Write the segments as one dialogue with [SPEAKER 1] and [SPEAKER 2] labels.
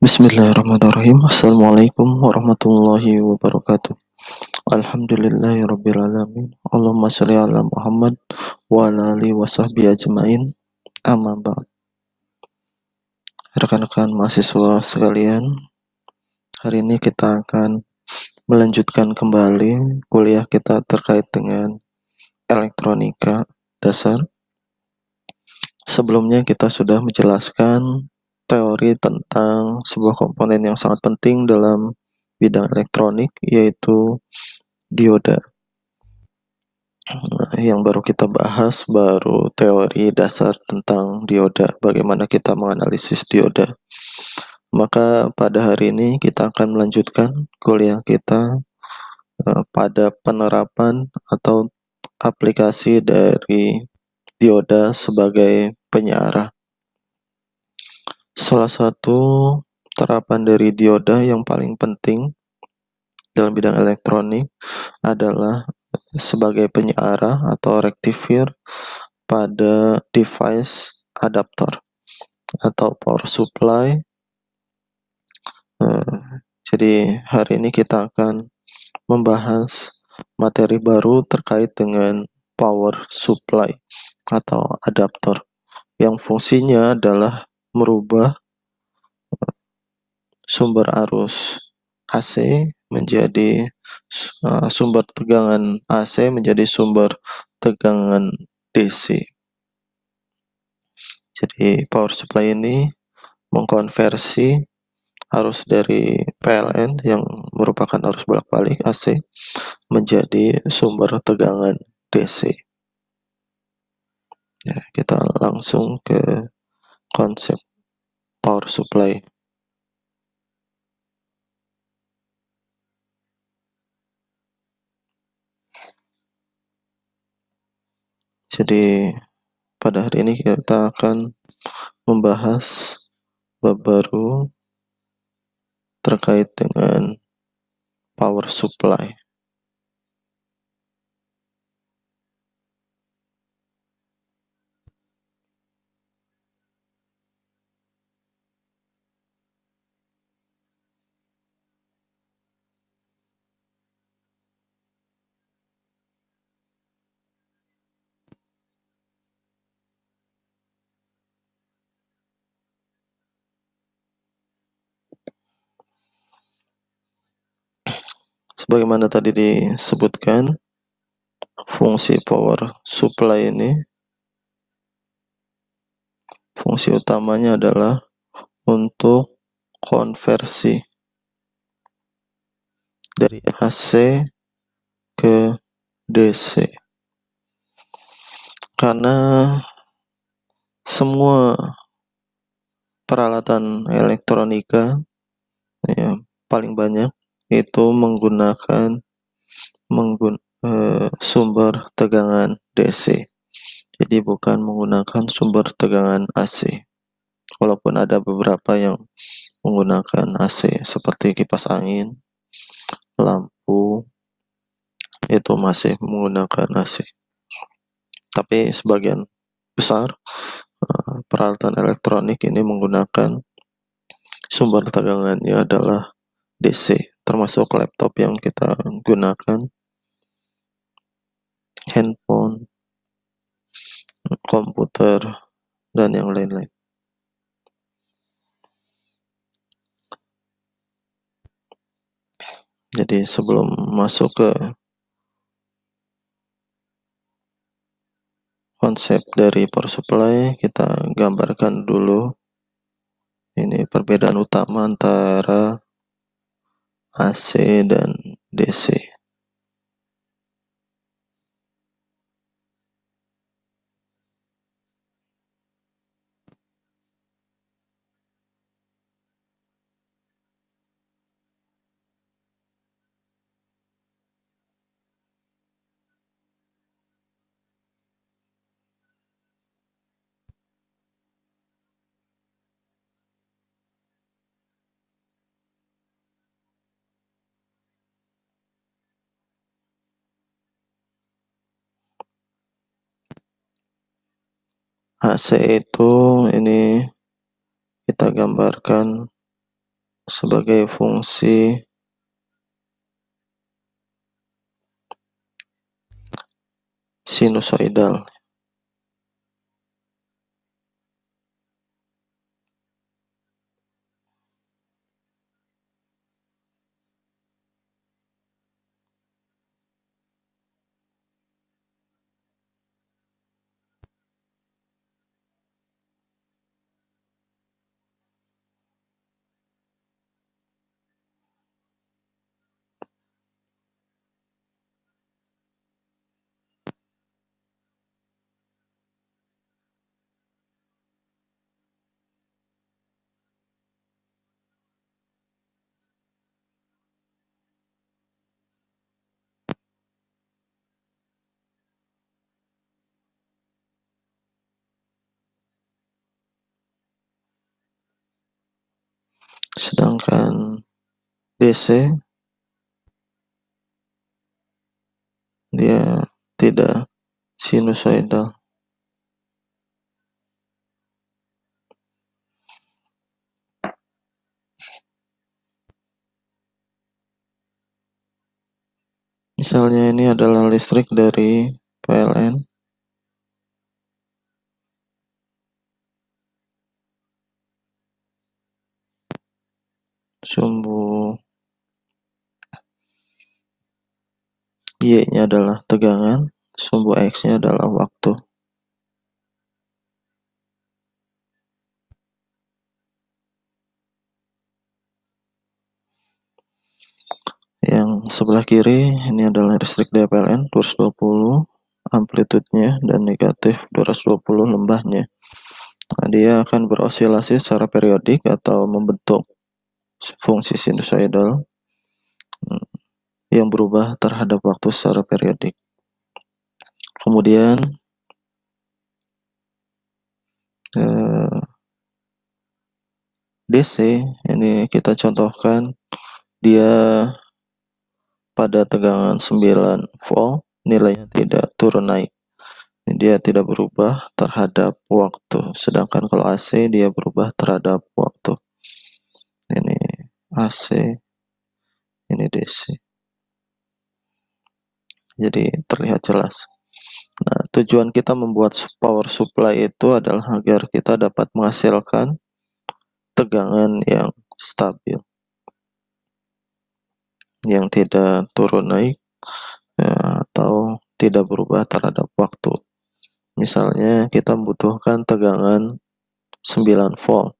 [SPEAKER 1] Bismillahirrahmanirrahim. Assalamualaikum warahmatullahi wabarakatuh. Alhamdulillahirrabbilalamin. Allahumma sholli ala Muhammad wa ala alihi wa sahbihi ajmain. Amma ba'd. Rekan-rekan mahasiswa sekalian, hari ini kita akan melanjutkan kembali kuliah kita terkait dengan elektronika dasar. Sebelumnya kita sudah menjelaskan teori tentang sebuah komponen yang sangat penting dalam bidang elektronik, yaitu dioda. Nah, yang baru kita bahas baru teori dasar tentang dioda, bagaimana kita menganalisis dioda. Maka pada hari ini kita akan melanjutkan kuliah kita pada penerapan atau aplikasi dari dioda sebagai penyearah. Salah satu terapan dari dioda yang paling penting dalam bidang elektronik adalah sebagai penyearah atau rectifier pada device adapter atau power supply. Jadi hari ini kita akan membahas materi baru terkait dengan power supply atau adapter yang fungsinya adalah merubah sumber arus AC menjadi sumber tegangan AC menjadi sumber tegangan DC. Jadi power supply ini mengkonversi arus dari PLN yang merupakan arus bolak-balik AC menjadi sumber tegangan DC. Ya, kita langsung ke konsep power supply. Jadi pada hari ini kita akan membahas bab baru terkait dengan power supply. Sebagaimana tadi disebutkan, fungsi power supply ini, fungsi utamanya adalah untuk konversi dari AC ke DC. Karena semua peralatan elektronika ya, paling banyak itu menggunakan sumber tegangan DC. Jadi bukan menggunakan sumber tegangan AC. Walaupun ada beberapa yang menggunakan AC seperti kipas angin, lampu, itu masih menggunakan AC. Tapi sebagian besar peralatan elektronik ini menggunakan sumber tegangannya adalah DC, termasuk laptop yang kita gunakan, handphone, komputer, dan yang lain-lain. Jadi sebelum masuk ke konsep dari power supply, kita gambarkan dulu ini perbedaan utama antara AC dan DC. AC itu ini kita gambarkan sebagai fungsi sinusoidal. Sedangkan DC dia tidak sinusoidal. Misalnya ini adalah listrik dari PLN. Sumbu Y-nya adalah tegangan, sumbu X-nya adalah waktu. Yang sebelah kiri ini adalah listrik dari PLN 220 amplitudenya dan negatif 220 lembahnya. Nah, dia akan berosilasi secara periodik atau membentuk fungsi sinusoidal yang berubah terhadap waktu secara periodik. Kemudian DC ini kita contohkan dia pada tegangan 9 volt nilainya tidak turun naik. Dia tidak berubah terhadap waktu. Sedangkan kalau AC dia berubah terhadap waktu. Ini AC, ini DC. Jadi terlihat jelas. Nah, tujuan kita membuat power supply itu adalah agar kita dapat menghasilkan tegangan yang stabil, yang tidak turun naik ya, atau tidak berubah terhadap waktu. Misalnya kita membutuhkan tegangan 9 volt,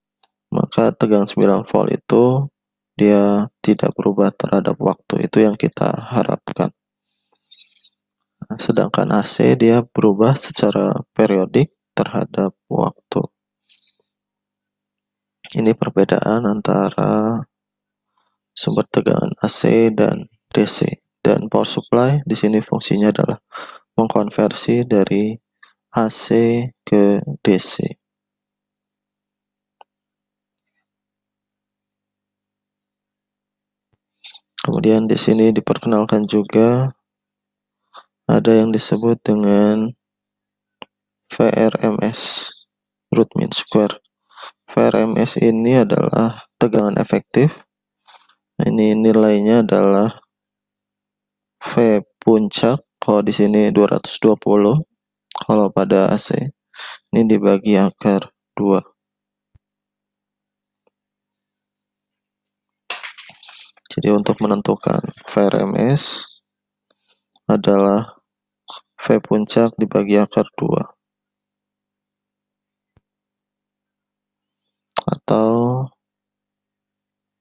[SPEAKER 1] maka tegangan 9 volt itu dia tidak berubah terhadap waktu. Itu yang kita harapkan. Sedangkan AC dia berubah secara periodik terhadap waktu. Ini perbedaan antara sumber tegangan AC dan DC. Dan power supply di sini fungsinya adalah mengkonversi dari AC ke DC. Kemudian di sini diperkenalkan juga ada yang disebut dengan VRMS, root mean square. VRMS ini adalah tegangan efektif. Ini nilainya adalah V puncak, kalau di sini 220, kalau pada AC ini dibagi akar 2. Jadi untuk menentukan VRMS adalah V puncak dibagi akar 2. Atau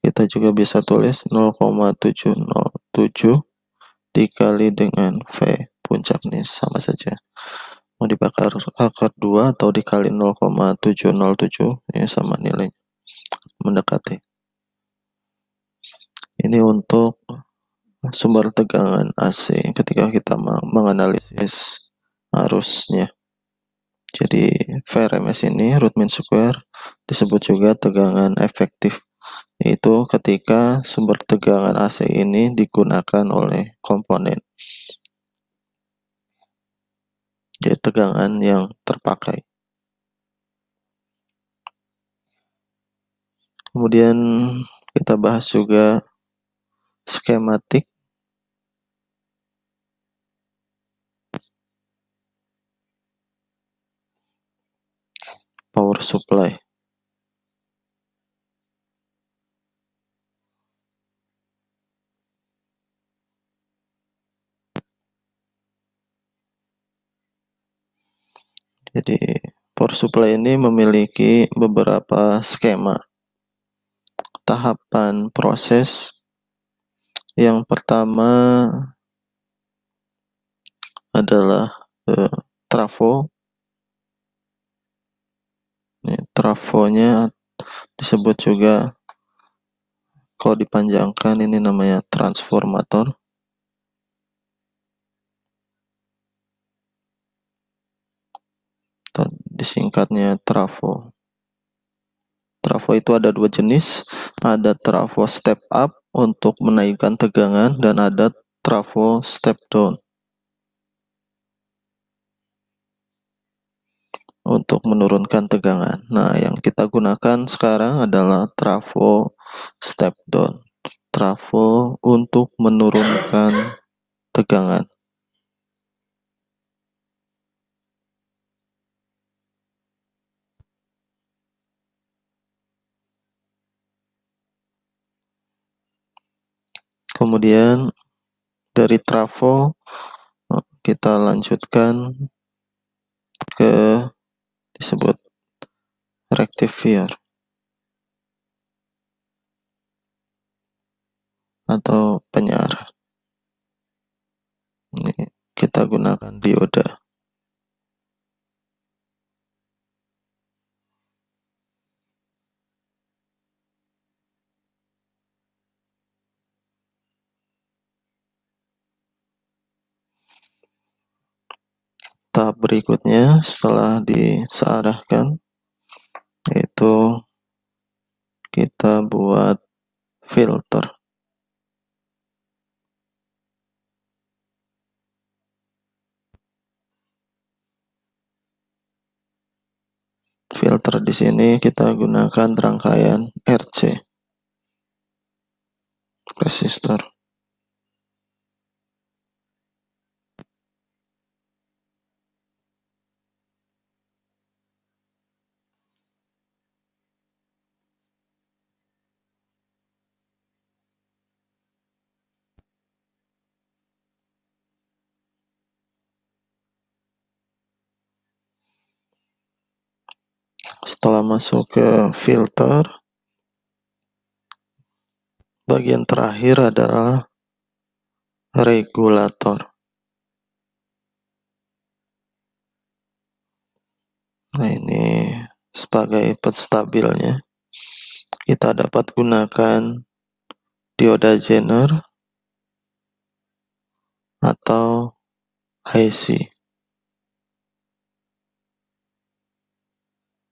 [SPEAKER 1] kita juga bisa tulis 0,707 dikali dengan V puncak, nih sama saja. Mau dibakar akar 2 atau dikali 0,707 ya sama nilainya, mendekati. Ini untuk sumber tegangan AC ketika kita menganalisis arusnya. Jadi VRMS ini, root mean square, disebut juga tegangan efektif, yaitu ketika sumber tegangan AC ini digunakan oleh komponen. Jadi tegangan yang terpakai. Kemudian Kita bahas juga skematik, power supply. Jadi power supply ini memiliki beberapa skema tahapan proses. Yang pertama adalah trafo. Ini trafonya disebut juga, kalau dipanjangkan ini namanya transformator. Disingkatnya trafo. Trafo itu ada dua jenis, ada trafo step up untuk menaikkan tegangan dan ada trafo step down untuk menurunkan tegangan. Nah, yang kita gunakan sekarang adalah trafo step down. Trafo untuk menurunkan tegangan. Kemudian dari trafo kita lanjutkan ke disebut rectifier atau penyarah. Ini kita gunakan dioda. Tahap berikutnya setelah disearahkan yaitu kita buat filter. Filter di sini kita gunakan rangkaian RC, resistor. Setelah masuk ke filter, bagian terakhir adalah regulator. Nah, ini sebagai penstabilnya kita dapat gunakan dioda Zener atau IC.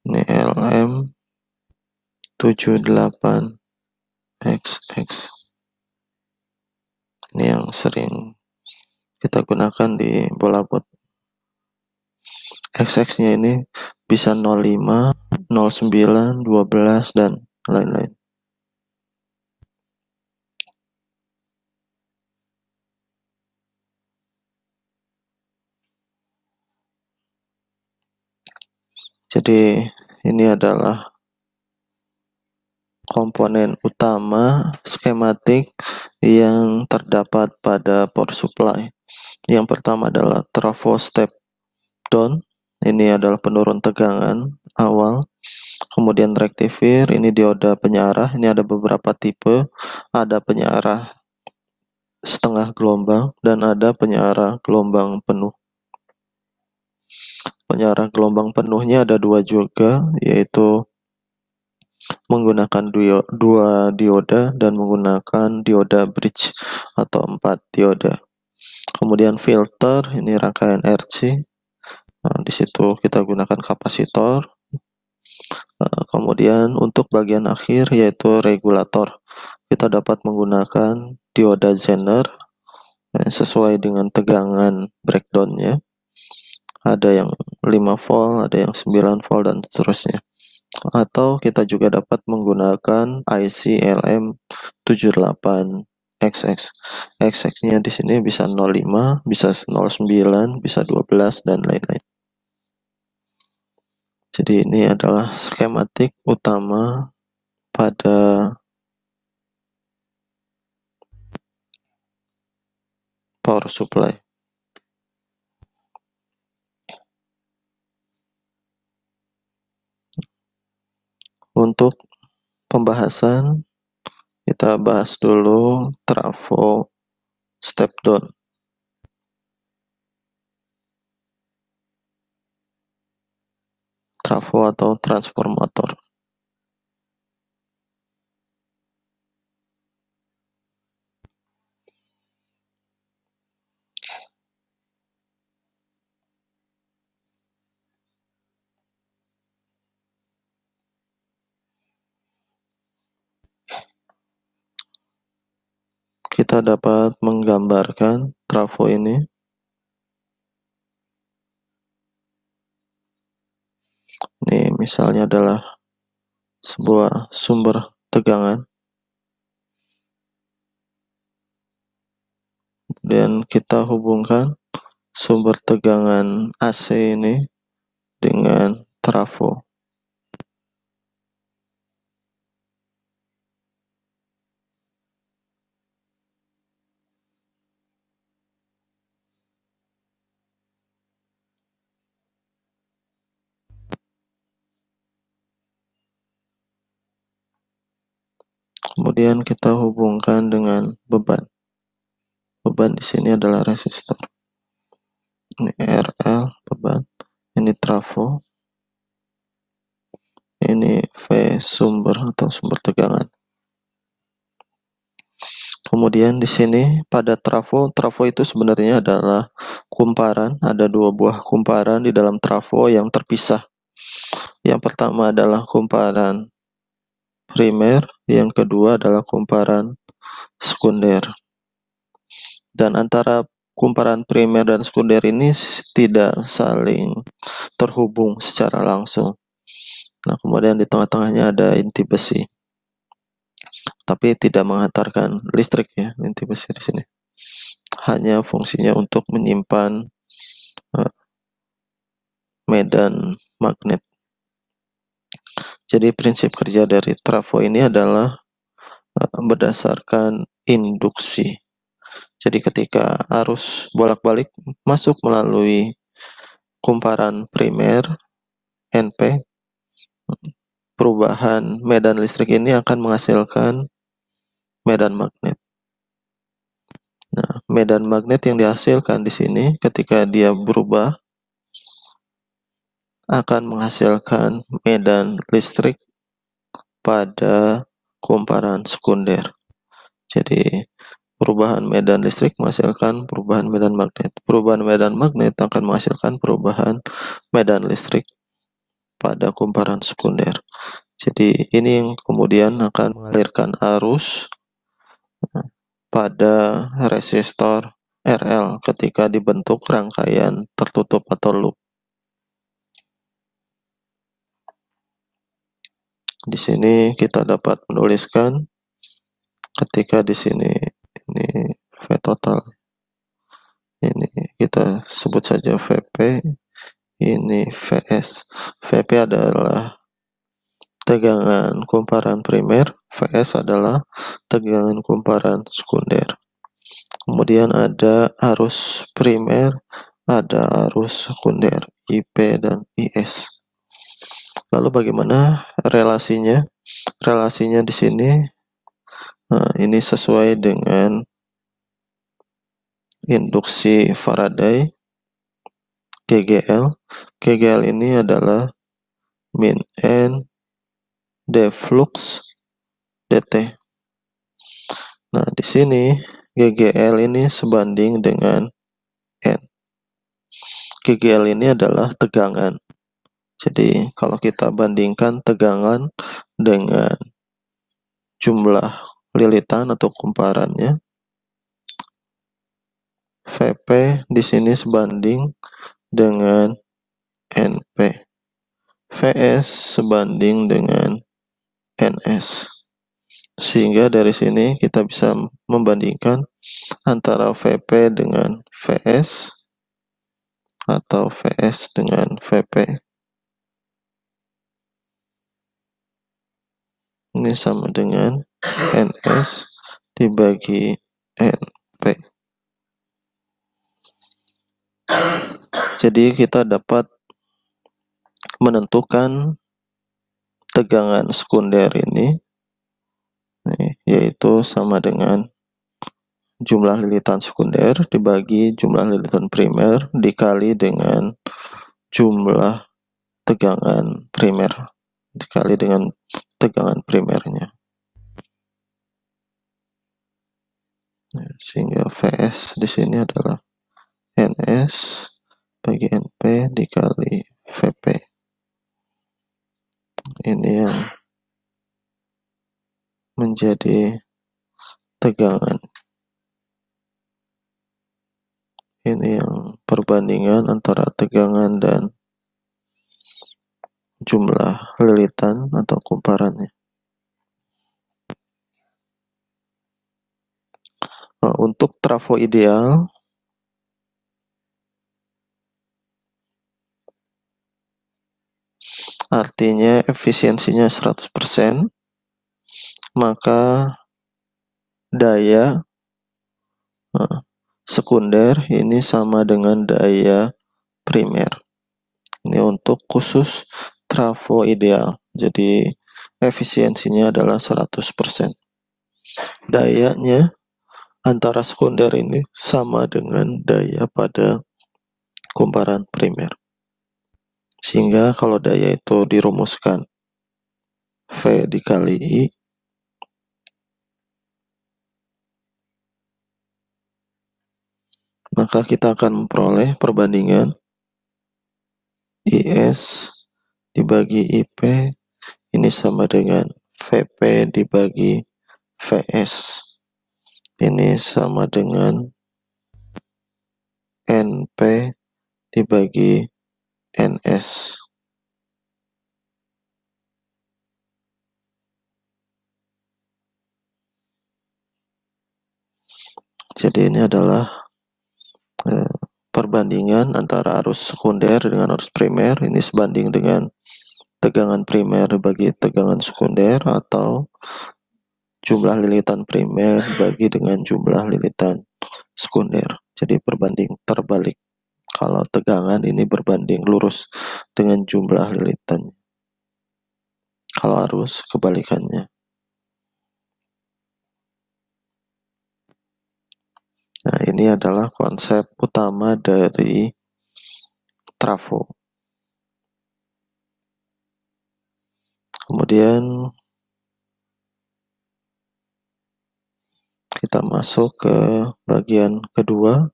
[SPEAKER 1] Ini LM78XX. Ini yang sering kita gunakan di bola bot. XX-nya ini bisa 05, 09, 12 dan lain-lain. Jadi ini adalah komponen utama skematik yang terdapat pada power supply. Yang pertama adalah trafo step down. Ini adalah penurun tegangan awal. Kemudian rectifier, ini dioda penyarah. Ini ada beberapa tipe. Ada penyarah setengah gelombang dan ada penyarah gelombang penuh. Penyarah gelombang penuhnya ada dua juga, yaitu menggunakan dua dioda dan menggunakan dioda bridge atau 4 dioda. Kemudian filter, ini rangkaian RC. Nah, di situ kita gunakan kapasitor. Kemudian untuk bagian akhir yaitu regulator, kita dapat menggunakan dioda Zener sesuai dengan tegangan breakdownnya. Ada yang 5 volt, ada yang 9 volt dan seterusnya. Atau kita juga dapat menggunakan IC LM78XX. XX-nya di sini bisa 05, bisa 09, bisa 12 dan lain-lain. Jadi ini adalah skematik utama pada power supply. Untuk pembahasan, kita bahas dulu trafo step down. Trafo atau transformator. Kita dapat menggambarkan trafo ini. Ini misalnya adalah sebuah sumber tegangan. Dan kita hubungkan sumber tegangan AC ini dengan trafo. Kemudian kita hubungkan dengan beban. Beban di sini adalah resistor. Ini RL beban, ini trafo, ini V sumber atau sumber tegangan. Kemudian di sini pada trafo itu sebenarnya adalah kumparan, ada dua buah kumparan di dalam trafo yang terpisah. Yang pertama adalah kumparan primer, yang kedua adalah kumparan sekunder. Dan antara kumparan primer dan sekunder ini tidak saling terhubung secara langsung. Nah, kemudian di tengah-tengahnya ada inti besi, tapi tidak menghantarkan listrik ya, inti besi di sini. Hanya fungsinya untuk menyimpan medan magnet. Jadi prinsip kerja dari trafo ini adalah berdasarkan induksi. Jadi ketika arus bolak-balik masuk melalui kumparan primer NP, perubahan medan listrik ini akan menghasilkan medan magnet. Nah, medan magnet yang dihasilkan di sini ketika dia berubah akan menghasilkan medan listrik pada kumparan sekunder. Jadi perubahan medan listrik menghasilkan perubahan medan magnet. Perubahan medan magnet akan menghasilkan perubahan medan listrik pada kumparan sekunder. Jadi ini yang kemudian akan mengalirkan arus pada resistor RL ketika dibentuk rangkaian tertutup atau loop. Di sini kita dapat menuliskan ketika di sini ini V total. Ini kita sebut saja VP, ini VS. VP adalah tegangan kumparan primer, VS adalah tegangan kumparan sekunder. Kemudian ada arus primer, ada arus sekunder, IP dan IS. Lalu bagaimana relasinya? Relasinya di sini ini sesuai dengan induksi Faraday GGL. GGL ini adalah min N D flux dt. Nah, di sini GGL ini sebanding dengan N. GGL ini adalah tegangan. Jadi, kalau kita bandingkan tegangan dengan jumlah lilitan atau kumparannya, VP di sini sebanding dengan NP. Vs sebanding dengan Ns. Sehingga dari sini kita bisa membandingkan antara Vp dengan Vs atau Vs dengan Vp. Ini sama dengan Ns dibagi Np. Jadi kita dapat menentukan tegangan sekunder ini, yaitu sama dengan jumlah lilitan sekunder dibagi jumlah lilitan primer dikali dengan jumlah tegangan primer dikali dengan tegangan primernya. Sehingga Vs di sini adalah Ns bagi Np dikali Vp. Ini yang menjadi tegangan. Ini yang perbandingan antara tegangan dan jumlah lilitan atau kumparannya. Nah, untuk trafo ideal, artinya efisiensinya 100%, maka daya sekunder ini sama dengan daya primer. Ini untuk khusus trafo ideal. Jadi efisiensinya adalah 100%. Dayanya antara sekunder ini sama dengan daya pada kumparan primer. Sehingga kalau daya itu dirumuskan V dikali I, maka kita akan memperoleh perbandingan IS dibagi IP ini sama dengan Vp dibagi Vs. Ini sama dengan Np dibagi Ns. Jadi ini adalah perbandingan antara arus sekunder dengan arus primer. Ini sebanding dengan tegangan primer bagi tegangan sekunder atau jumlah lilitan primer bagi dengan jumlah lilitan sekunder. Jadi perbanding terbalik. Kalau tegangan ini berbanding lurus dengan jumlah lilitan. Kalau arus kebalikannya. Nah, ini adalah konsep utama dari trafo. Kemudian kita masuk ke bagian kedua,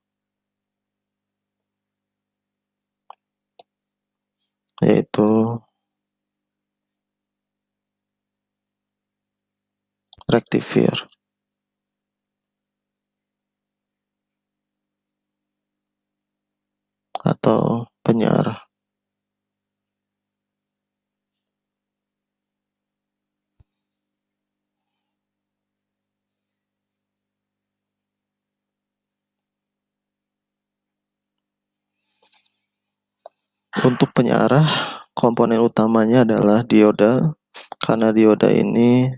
[SPEAKER 1] yaitu rectifier atau penyiar. Untuk penyiarah, komponen utamanya adalah dioda, karena dioda ini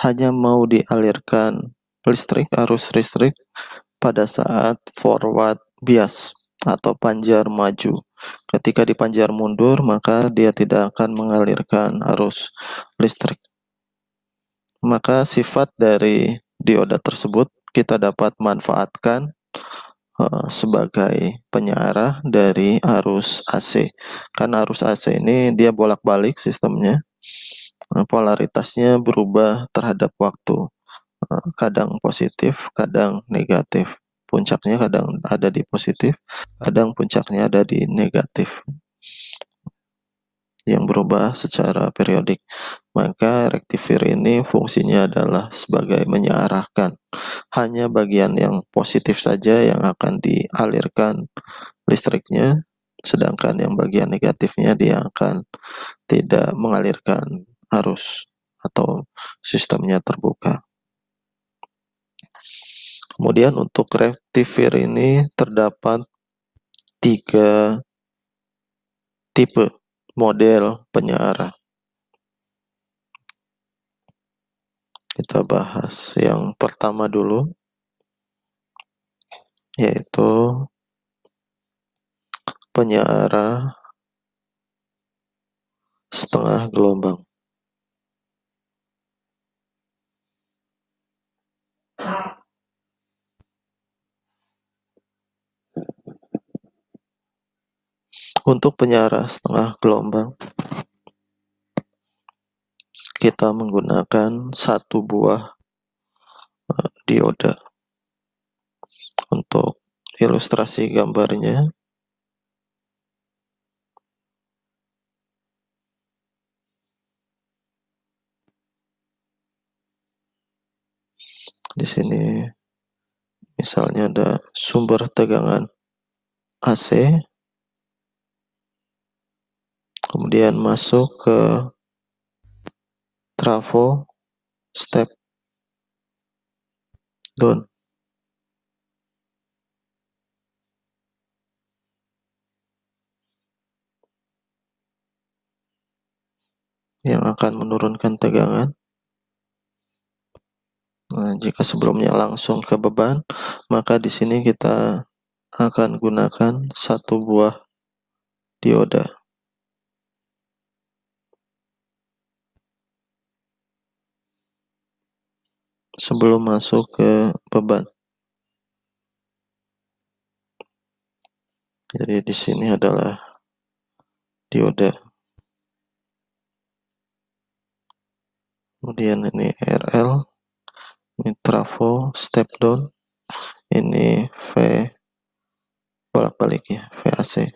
[SPEAKER 1] hanya mau dialirkan listrik, arus listrik pada saat forward bias atau panjar maju. Ketika dipanjar mundur, maka dia tidak akan mengalirkan arus listrik. Maka sifat dari dioda tersebut kita dapat manfaatkan sebagai penyiarah dari arus AC. Karena arus AC ini dia bolak-balik sistemnya, polaritasnya berubah terhadap waktu, kadang positif, kadang negatif. Puncaknya kadang ada di positif, kadang puncaknya ada di negatif, yang berubah secara periodik. Maka rectifier ini fungsinya adalah sebagai menyiarahkan. Hanya bagian yang positif saja yang akan dialirkan listriknya, sedangkan yang bagian negatifnya dia akan tidak mengalirkan arus atau sistemnya terbuka. Kemudian untuk rectifier ini terdapat 3 tipe model penyearah. Kita bahas yang pertama dulu, yaitu penyearah setengah gelombang. Untuk penyearah setengah gelombang, kita menggunakan satu buah dioda. Untuk ilustrasi gambarnya, di sini misalnya ada sumber tegangan AC, kemudian masuk ke trafo step down. Yang akan menurunkan tegangan. Nah, jika sebelumnya langsung ke beban, maka di sini kita akan gunakan satu buah dioda. Sebelum masuk ke beban. Jadi di sini adalah dioda. Kemudian ini RL, ini trafo step down, ini V bolak-balik ya, VAC.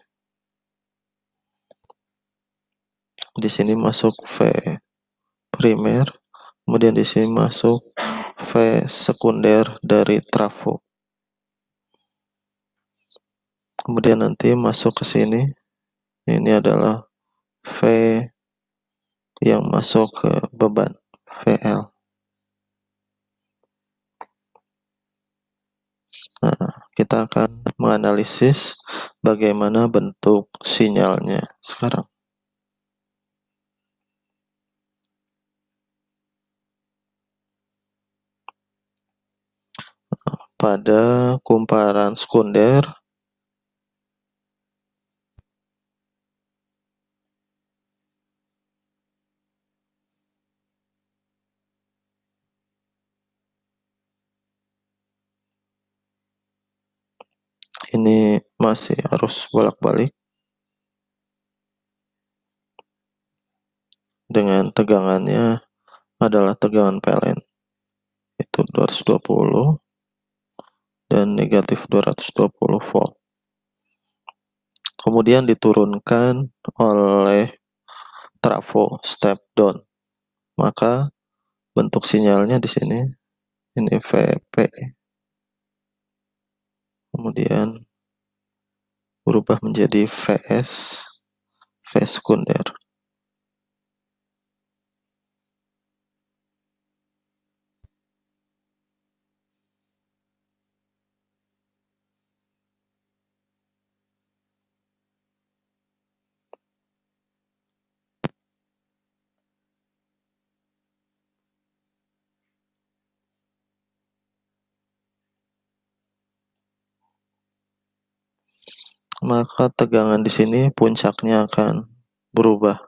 [SPEAKER 1] Di sini masuk V primer, kemudian di sini masuk V sekunder dari trafo. Kemudian nanti masuk ke sini, ini adalah V yang masuk ke beban, VL. Nah, kita akan menganalisis bagaimana bentuk sinyalnya sekarang. Pada kumparan sekunder, ini masih arus bolak-balik dengan tegangannya adalah tegangan PLN, itu 220 dan negatif 220 volt. Kemudian diturunkan oleh trafo step down, maka bentuk sinyalnya di sini ini VP, kemudian berubah menjadi VS, V sekunder. Maka tegangan di sini puncaknya akan berubah.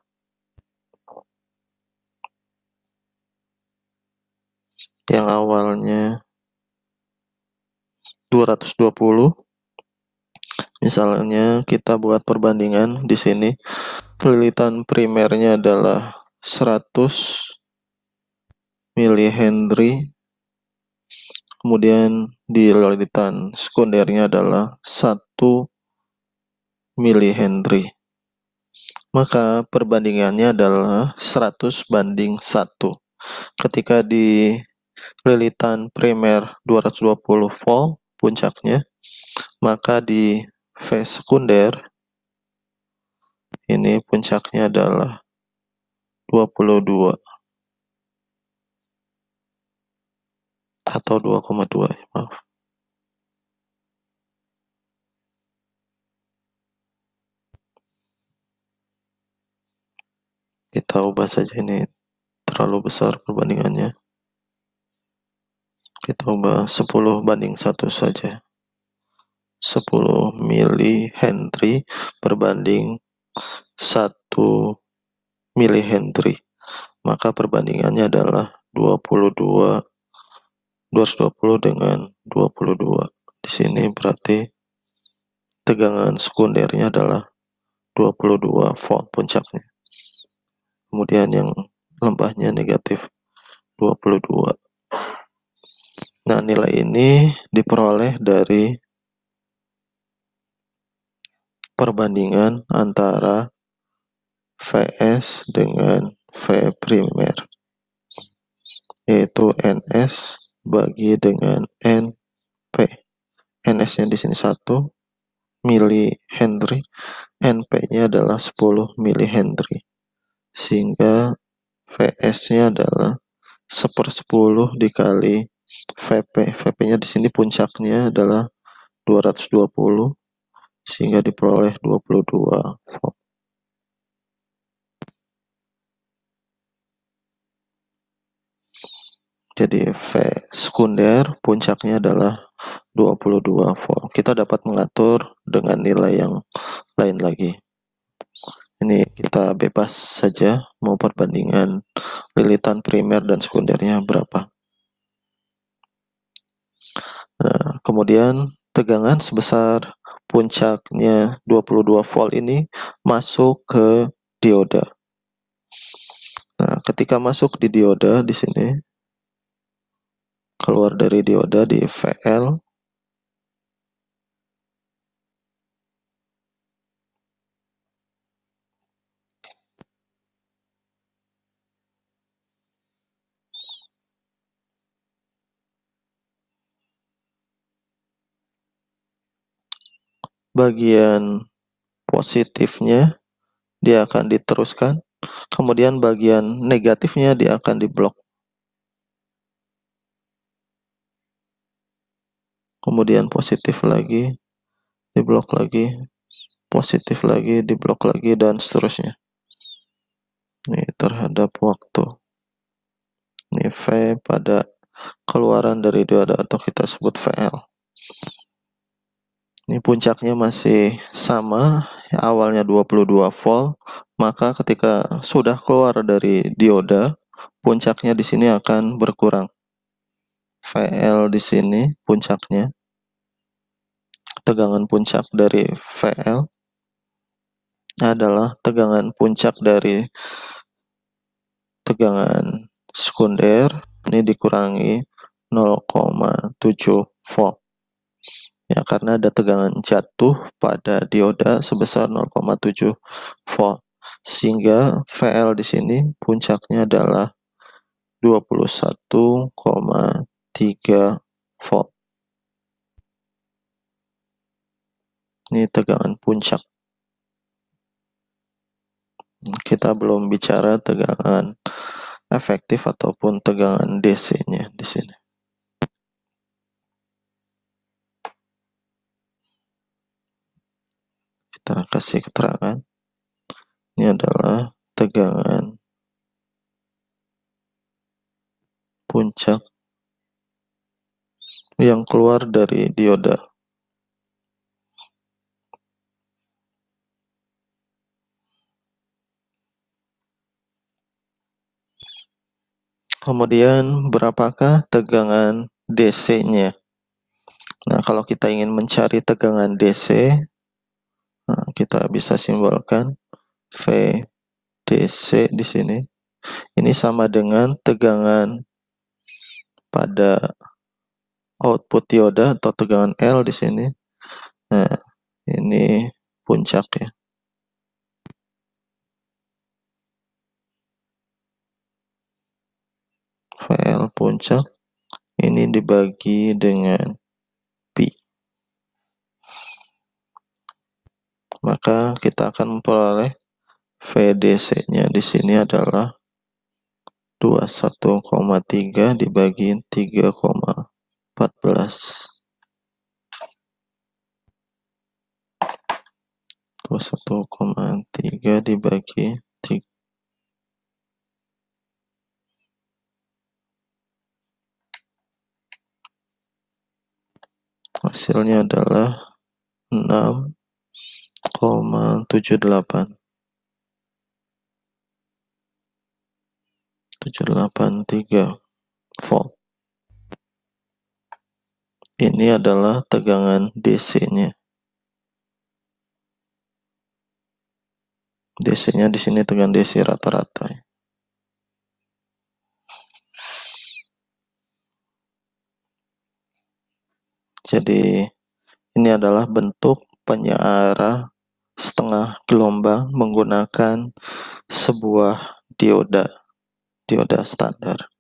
[SPEAKER 1] Yang awalnya 220, misalnya kita buat perbandingan di sini, lilitan primernya adalah 100 milihenry, kemudian di lilitan sekundernya adalah 1 milihenry. Maka perbandingannya adalah 100 banding 1. Ketika di lilitan primer 220 volt puncaknya, maka di phase sekunder Ini puncaknya adalah 22 atau 2,2 ya, maaf. Kita ubah saja, ini terlalu besar perbandingannya. Kita ubah 10:1 saja. 10 mili-Henry berbanding 1 mili-Henry. Maka perbandingannya adalah 220 dengan 22. Di sini berarti tegangan sekundernya adalah 22 volt puncaknya. Kemudian yang lembahnya negatif 22. Nah, nilai ini diperoleh dari perbandingan antara Vs dengan V primer, yaitu Ns bagi dengan Np. Ns-nya di sini 1 mili-Henry, Np-nya adalah 10 mili-Henry. Sehingga Vs-nya adalah 1/10 dikali Vp. Vp-nya di sini puncaknya adalah 220, sehingga diperoleh 22 volt. Jadi V sekunder puncaknya adalah 22 volt. Kita dapat mengatur dengan nilai yang lain lagi. Ini kita bebas saja mau perbandingan lilitan primer dan sekundernya berapa. Nah, kemudian tegangan sebesar puncaknya 22 volt ini masuk ke dioda. Nah, ketika masuk di dioda di sini, keluar dari dioda di VL, bagian positifnya dia akan diteruskan, kemudian bagian negatifnya dia akan diblok. Kemudian positif lagi, diblok lagi, positif lagi, diblok lagi, dan seterusnya. Ini terhadap waktu. Ini V pada keluaran dari dioda atau kita sebut VL. Ini puncaknya masih sama, awalnya 22 volt, maka ketika sudah keluar dari dioda, puncaknya di sini akan berkurang. VL di sini puncaknya, tegangan puncak dari VL adalah tegangan puncak dari tegangan sekunder, ini dikurangi 0,7 volt. Ya, karena ada tegangan jatuh pada dioda sebesar 0,7 volt. Sehingga VL di sini puncaknya adalah 21,3 volt. Ini tegangan puncak. Kita belum bicara tegangan efektif ataupun tegangan DC-nya di sini. Kita kasih keterangan. Ini adalah tegangan puncak yang keluar dari dioda. Kemudian berapakah tegangan DC-nya? Nah, kalau kita ingin mencari tegangan DC, nah, kita bisa simbolkan VDC di sini. Ini sama dengan tegangan pada output dioda atau tegangan L di sini. Nah, ini puncak ya. VL puncak ini dibagi dengan Pi. maka kita akan memperoleh VDC-nya di sini adalah 21,3 dibagi 3,14. 21,3 dibagi 3. Hasilnya adalah 6,783 volt. Ini adalah tegangan DC-nya. DC-nya di sini tegangan DC rata-rata. Jadi ini adalah bentuk penyearah setengah gelombang menggunakan sebuah dioda standar.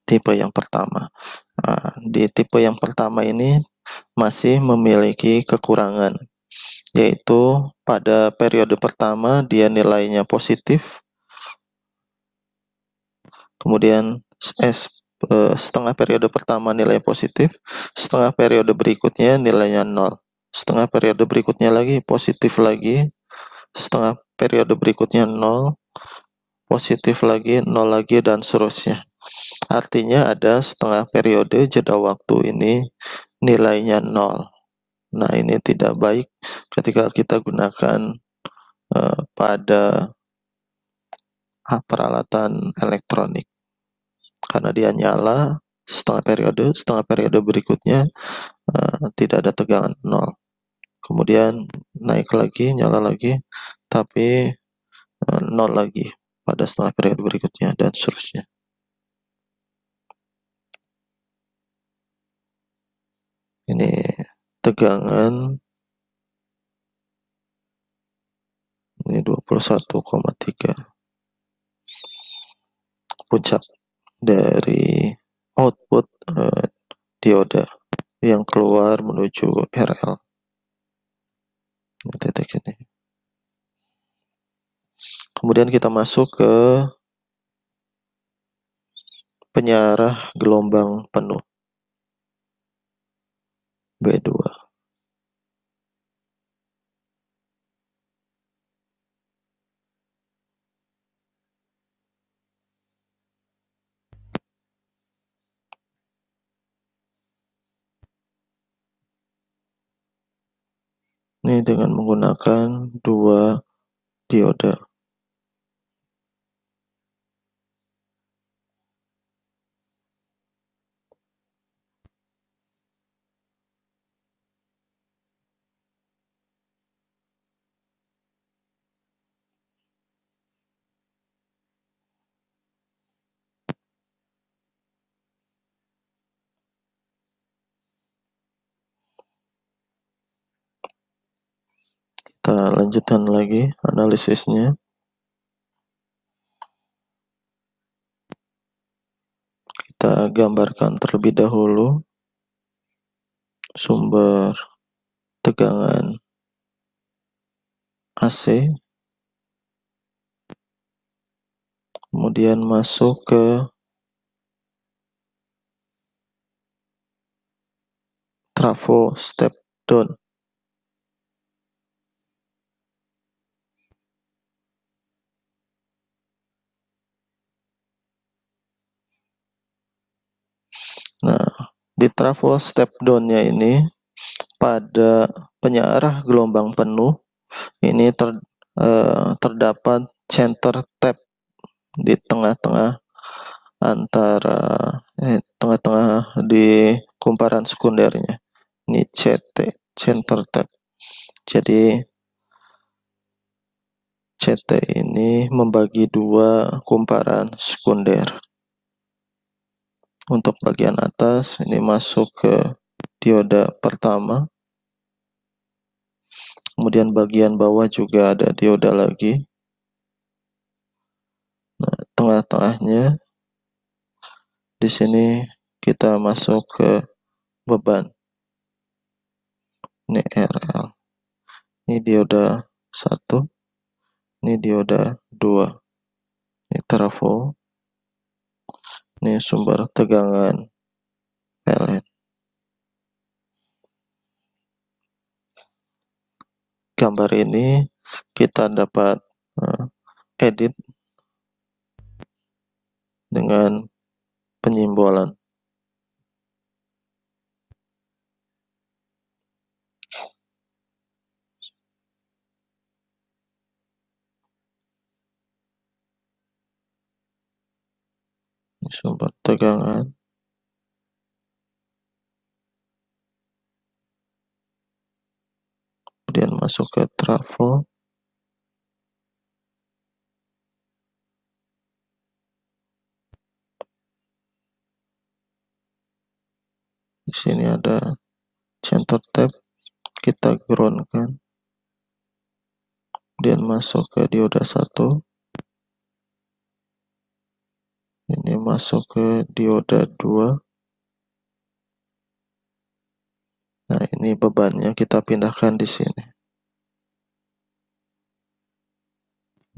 [SPEAKER 1] Tipe yang pertama. Nah, di tipe yang pertama ini masih memiliki kekurangan, yaitu pada periode pertama dia nilainya positif, kemudian setengah periode pertama nilai positif, setengah periode berikutnya nilainya 0, setengah periode berikutnya lagi positif lagi, setengah periode berikutnya 0, positif lagi, 0 lagi, dan seterusnya. Artinya ada setengah periode jeda waktu ini nilainya 0. Nah, ini tidak baik ketika kita gunakan pada peralatan elektronik, karena dia nyala setengah periode berikutnya tidak ada tegangan 0, kemudian naik lagi, nyala lagi, tapi 0 lagi pada setengah periode berikutnya, dan seterusnya. Ini tegangan, ini 21,3 puncak dari output dioda yang keluar menuju RL. Ini titik ini. Kemudian kita masuk ke penyarah gelombang penuh B2. Ini dengan menggunakan dua dioda. Kita lanjutkan lagi analisisnya. Kita gambarkan terlebih dahulu sumber tegangan AC, kemudian masuk ke trafo step down. Nah, di trafo step down-nya ini pada penyearah gelombang penuh ini terdapat center tap di tengah-tengah antara tengah-tengah di kumparan sekundernya. Ini CT, center tap. Jadi CT ini membagi dua kumparan sekunder. Untuk bagian atas ini masuk ke dioda pertama, kemudian bagian bawah juga ada dioda lagi. Nah, tengah-tengahnya di sini kita masuk ke beban. ini RL, ini dioda 1, ini dioda 2, ini trafo, ini sumber tegangan PLN. Gambar ini kita dapat edit dengan penyimbolan. Ini sumber tegangan, kemudian masuk ke trafo, di sini ada center tap, kita groundkan, kemudian masuk ke dioda 1, ini masuk ke dioda 2. Nah, ini bebannya kita pindahkan di sini.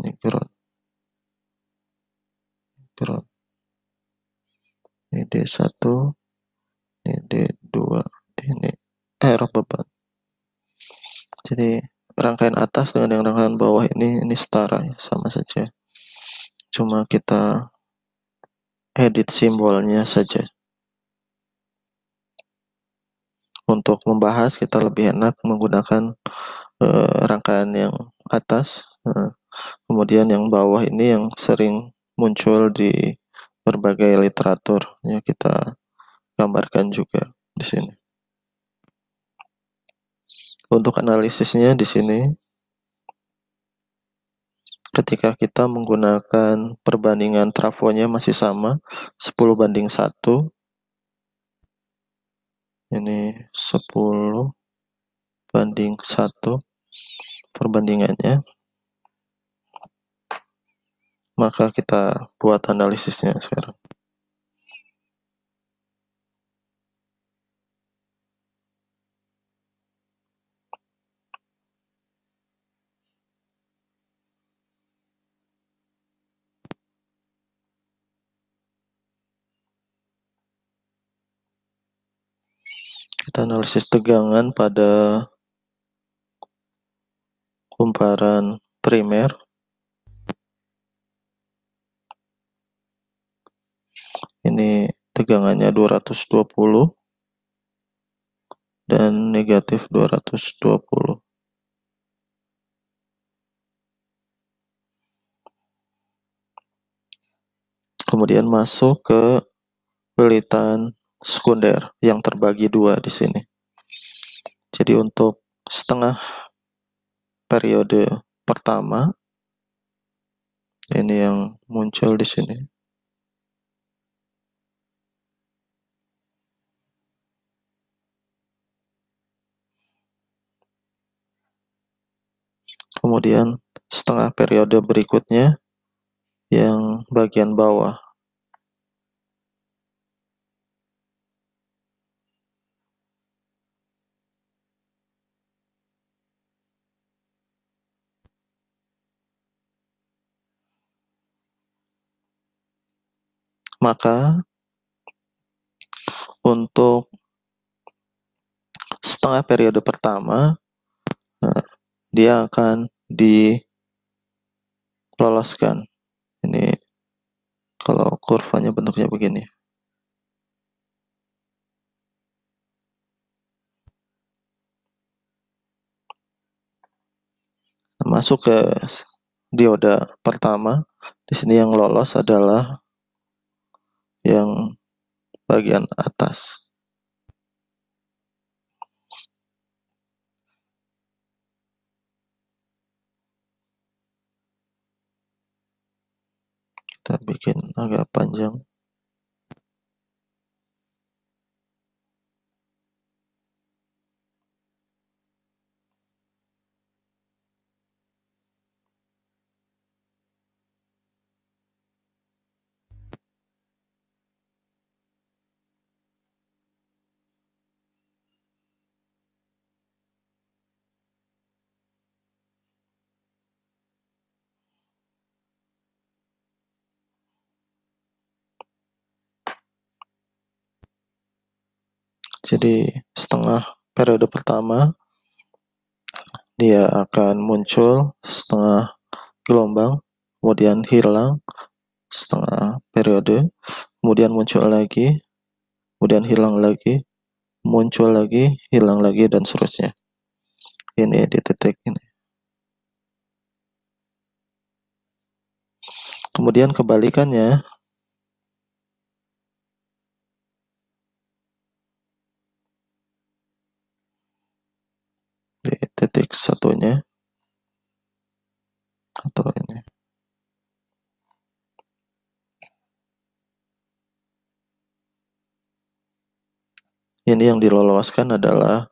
[SPEAKER 1] Ini ground. Ini D1, ini D2, ini R beban. Jadi rangkaian atas dengan yang rangkaian bawah ini setara ya, sama saja. Cuma kita edit simbolnya saja. Untuk membahas kita lebih enak menggunakan rangkaian yang atas, kemudian yang bawah ini yang sering muncul di berbagai literatur ya, kita gambarkan juga di sini. Untuk analisisnya di sini, ketika kita menggunakan perbandingan trafonya masih sama 10:1, ini 10:1 perbandingannya, maka kita buat analisisnya sekarang. Kita analisis tegangan pada kumparan primer. Ini tegangannya 220 dan negatif 220. Kemudian masuk ke pelitan sekunder yang terbagi 2 di sini. Jadi untuk setengah periode pertama, ini yang muncul di sini. Kemudian setengah periode berikutnya yang bagian bawah. Maka untuk setengah periode pertama, dia akan diloloskan. Ini kalau kurvanya bentuknya begini. Masuk ke dioda pertama, di sini yang lolos adalah yang bagian atas. Kita bikin agak panjang. Jadi setengah periode pertama dia akan muncul setengah gelombang, kemudian hilang setengah periode, kemudian muncul lagi, kemudian hilang lagi, muncul lagi, hilang lagi, dan seterusnya. Ini di titik ini. Kemudian kebalikannya, di titik satunya, atau ini. Ini yang diloloskan adalah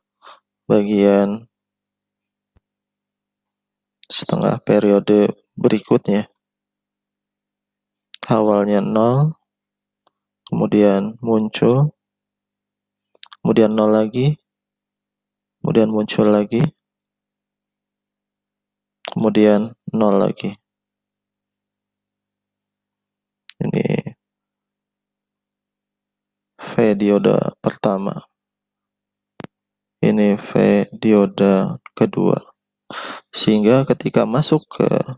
[SPEAKER 1] bagian setengah periode berikutnya. Awalnya 0, kemudian muncul, kemudian 0 lagi, kemudian muncul lagi, kemudian 0 lagi. Ini V dioda pertama. Ini V dioda kedua. Sehingga ketika masuk ke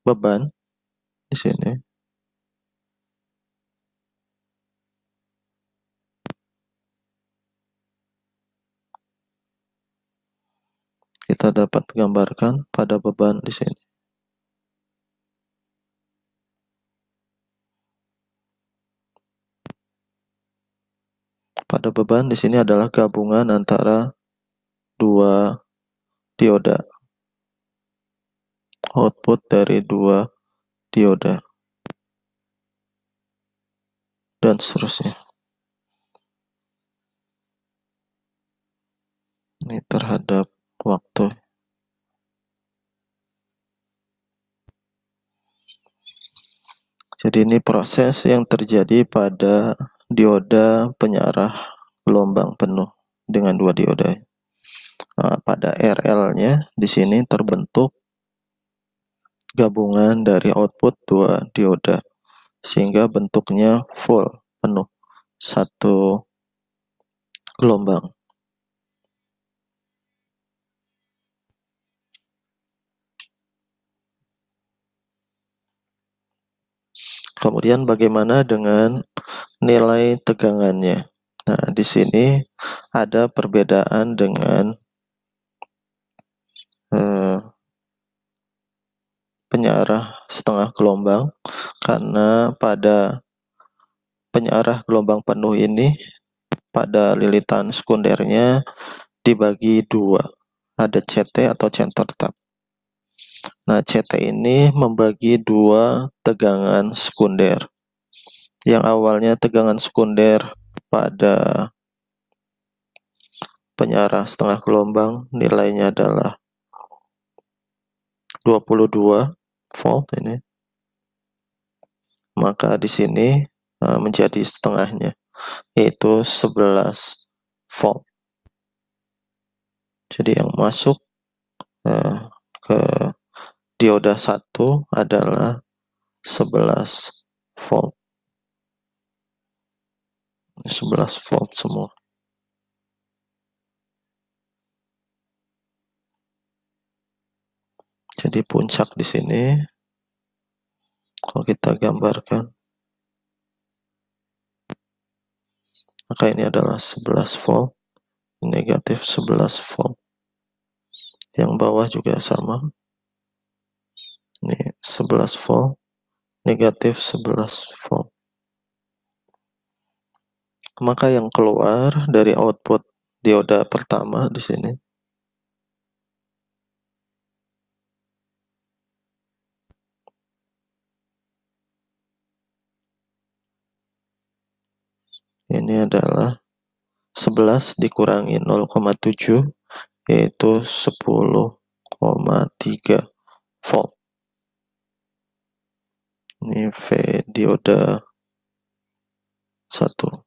[SPEAKER 1] beban di sini, kita dapat gambarkan pada beban di sini. Pada beban di sini adalah gabungan antara dua dioda, output dari dua dioda, dan seterusnya. Ini terhadap waktu. Jadi ini proses yang terjadi pada dioda penyarah gelombang penuh dengan dua dioda. Nah, pada RL-nya di sini terbentuk gabungan dari output dua dioda sehingga bentuknya full penuh satu gelombang. Kemudian bagaimana dengan nilai tegangannya? Nah, di sini ada perbedaan dengan penyarah setengah gelombang, karena pada penyarah gelombang penuh ini pada lilitan sekundernya dibagi dua, ada CT atau center tap. Nah, CT ini membagi dua tegangan sekunder. Yang awalnya tegangan sekunder pada penyarah setengah gelombang nilainya adalah 22 volt ini. Maka di sini menjadi setengahnya, yaitu 11 volt. Jadi yang masuk ke dioda 1 adalah 11 volt. 11 volt semua. Jadi puncak di sini kalau kita gambarkan, maka ini adalah 11 volt, negatif 11 volt. Yang bawah juga sama. Ini 11 volt, negatif 11 volt. Maka yang keluar dari output dioda pertama di sini ini adalah 11 dikurangi 0,7, yaitu 10,3 volt. Ini V dioda 1.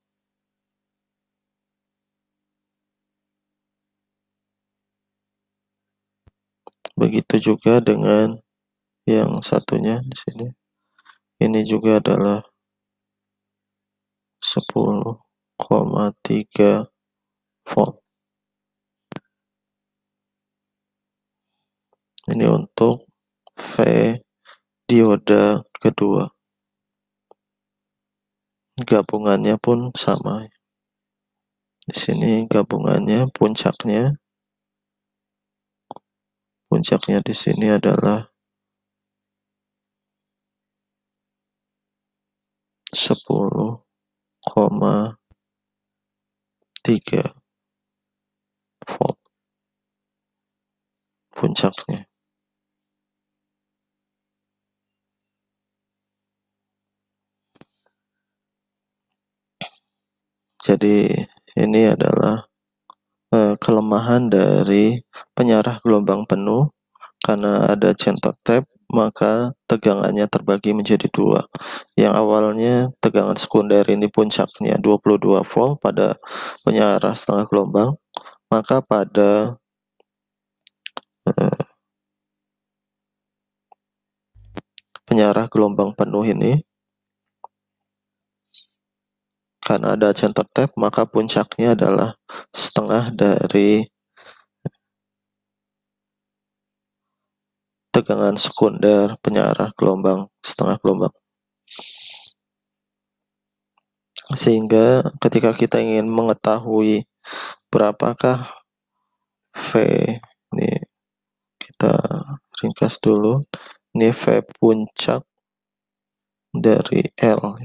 [SPEAKER 1] Begitu juga dengan yang satunya di sini. Ini juga adalah 10 volt. Ini untuk V dioda kedua. Gabungannya pun sama. Di sini gabungannya puncaknya di sini adalah 10,3 volt puncaknya. Jadi ini adalah kelemahan dari penyarah gelombang penuh. Karena ada centok tap, maka tegangannya terbagi menjadi dua. Yang awalnya tegangan sekunder ini puncaknya 22 volt pada penyarah setengah gelombang, maka pada penyarah gelombang penuh ini, karena ada centok tap, maka puncaknya adalah setengah dari tegangan sekunder penyarah gelombang setengah gelombang. Sehingga ketika kita ingin mengetahui berapakah V, ini kita ringkas dulu, ini V puncak dari L.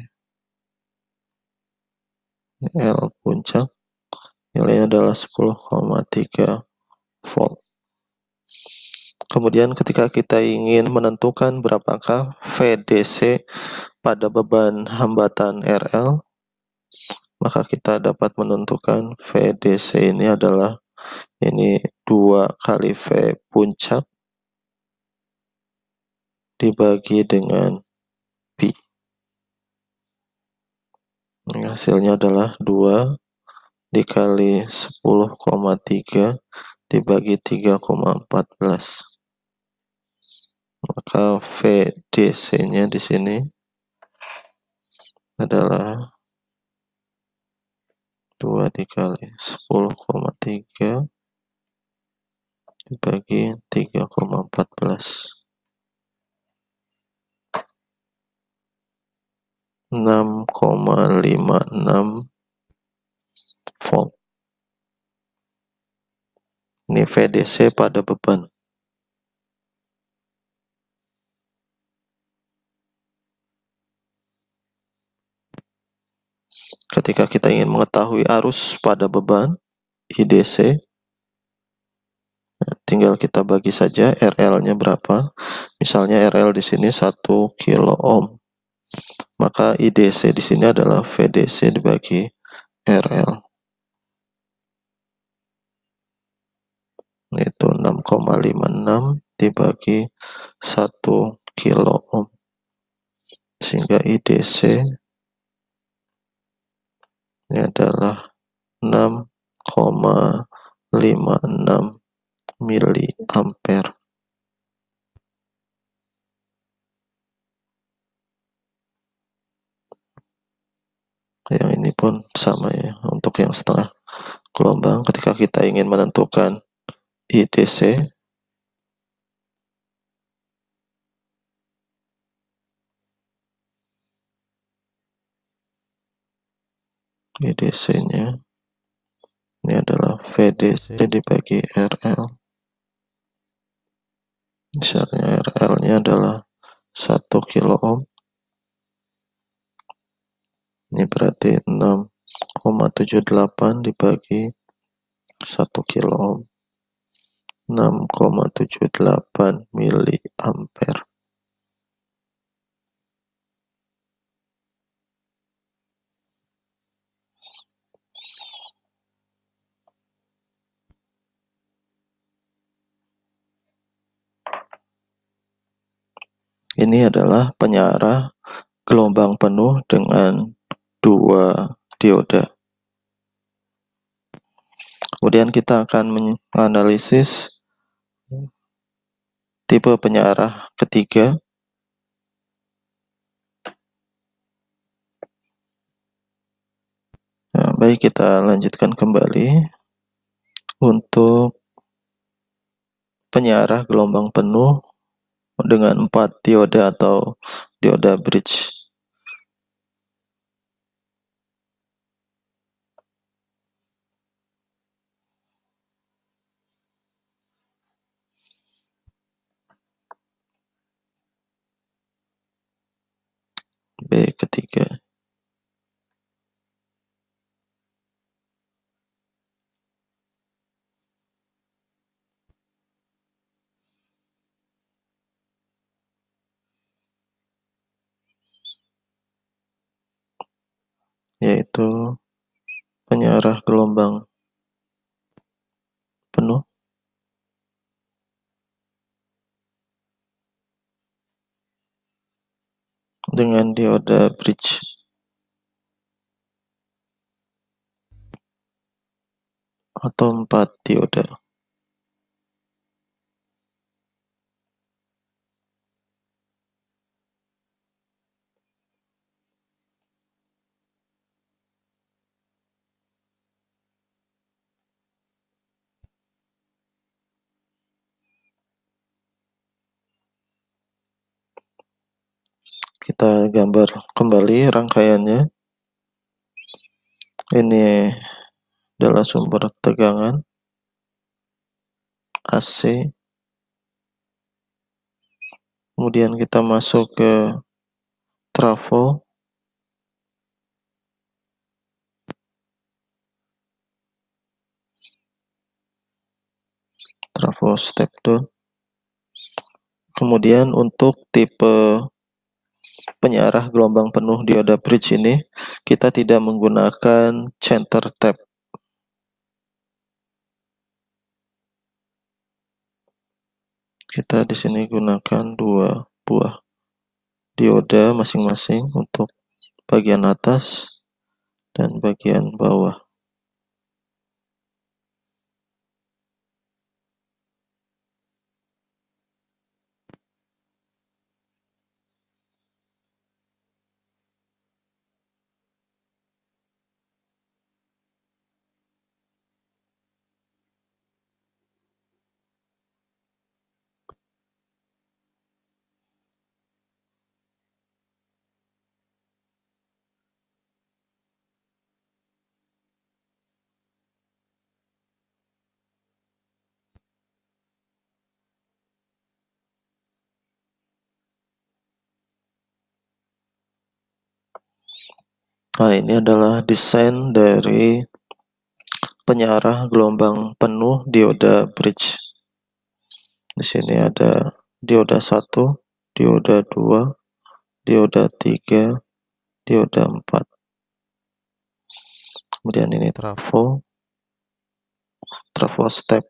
[SPEAKER 1] L puncak nilainya adalah 10,3 volt. Kemudian ketika kita ingin menentukan berapakah VDC pada beban hambatan RL, maka kita dapat menentukan VDC ini adalah 2 kali V puncak dibagi dengan Pi. Hasilnya adalah 2 dikali 10,3 dibagi 3,14. Maka VDC-nya di sini adalah 2 dikali 10,3 dibagi 3,14. 6,56 volt. Ini VDC pada beban. Ketika kita ingin mengetahui arus pada beban IDC, tinggal kita bagi saja RL-nya berapa. Misalnya RL di sini 1 kilo ohm. Maka IDC di sini adalah VDC dibagi RL. Itu 6,56 dibagi 1 kilo ohm. Sehingga IDC ini adalah 6,56 miliampere. Yang ini pun sama ya, untuk yang setengah gelombang. Ketika kita ingin menentukan IDC, IDC-nya ini adalah VDC dibagi RL. Misalnya RL-nya adalah 1 kilo ohm. Ini berarti 6,78 dibagi 1 kilo ohm. 6,78 miliampere. Ini adalah penyarah gelombang penuh dengan 2 dioda. Kemudian kita akan menganalisis tipe penyarah ketiga. Baik, kita lanjutkan kembali. Untuk penyarah gelombang penuh dengan 4 dioda atau dioda bridge. B ketiga. Yaitu penyarah gelombang penuh dengan dioda bridge atau 4 dioda. Kita gambar kembali rangkaiannya. Ini adalah sumber tegangan AC. Kemudian kita masuk ke trafo. Trafo step down. Kemudian untuk tipe penyarah gelombang penuh dioda bridge ini, kita tidak menggunakan center tap. Kita di sini gunakan 2 buah dioda masing-masing untuk bagian atas dan bagian bawah. Nah, ini adalah desain dari penyarah gelombang penuh dioda bridge. Di sini ada dioda 1, dioda 2, dioda 3, dioda 4. Kemudian ini trafo step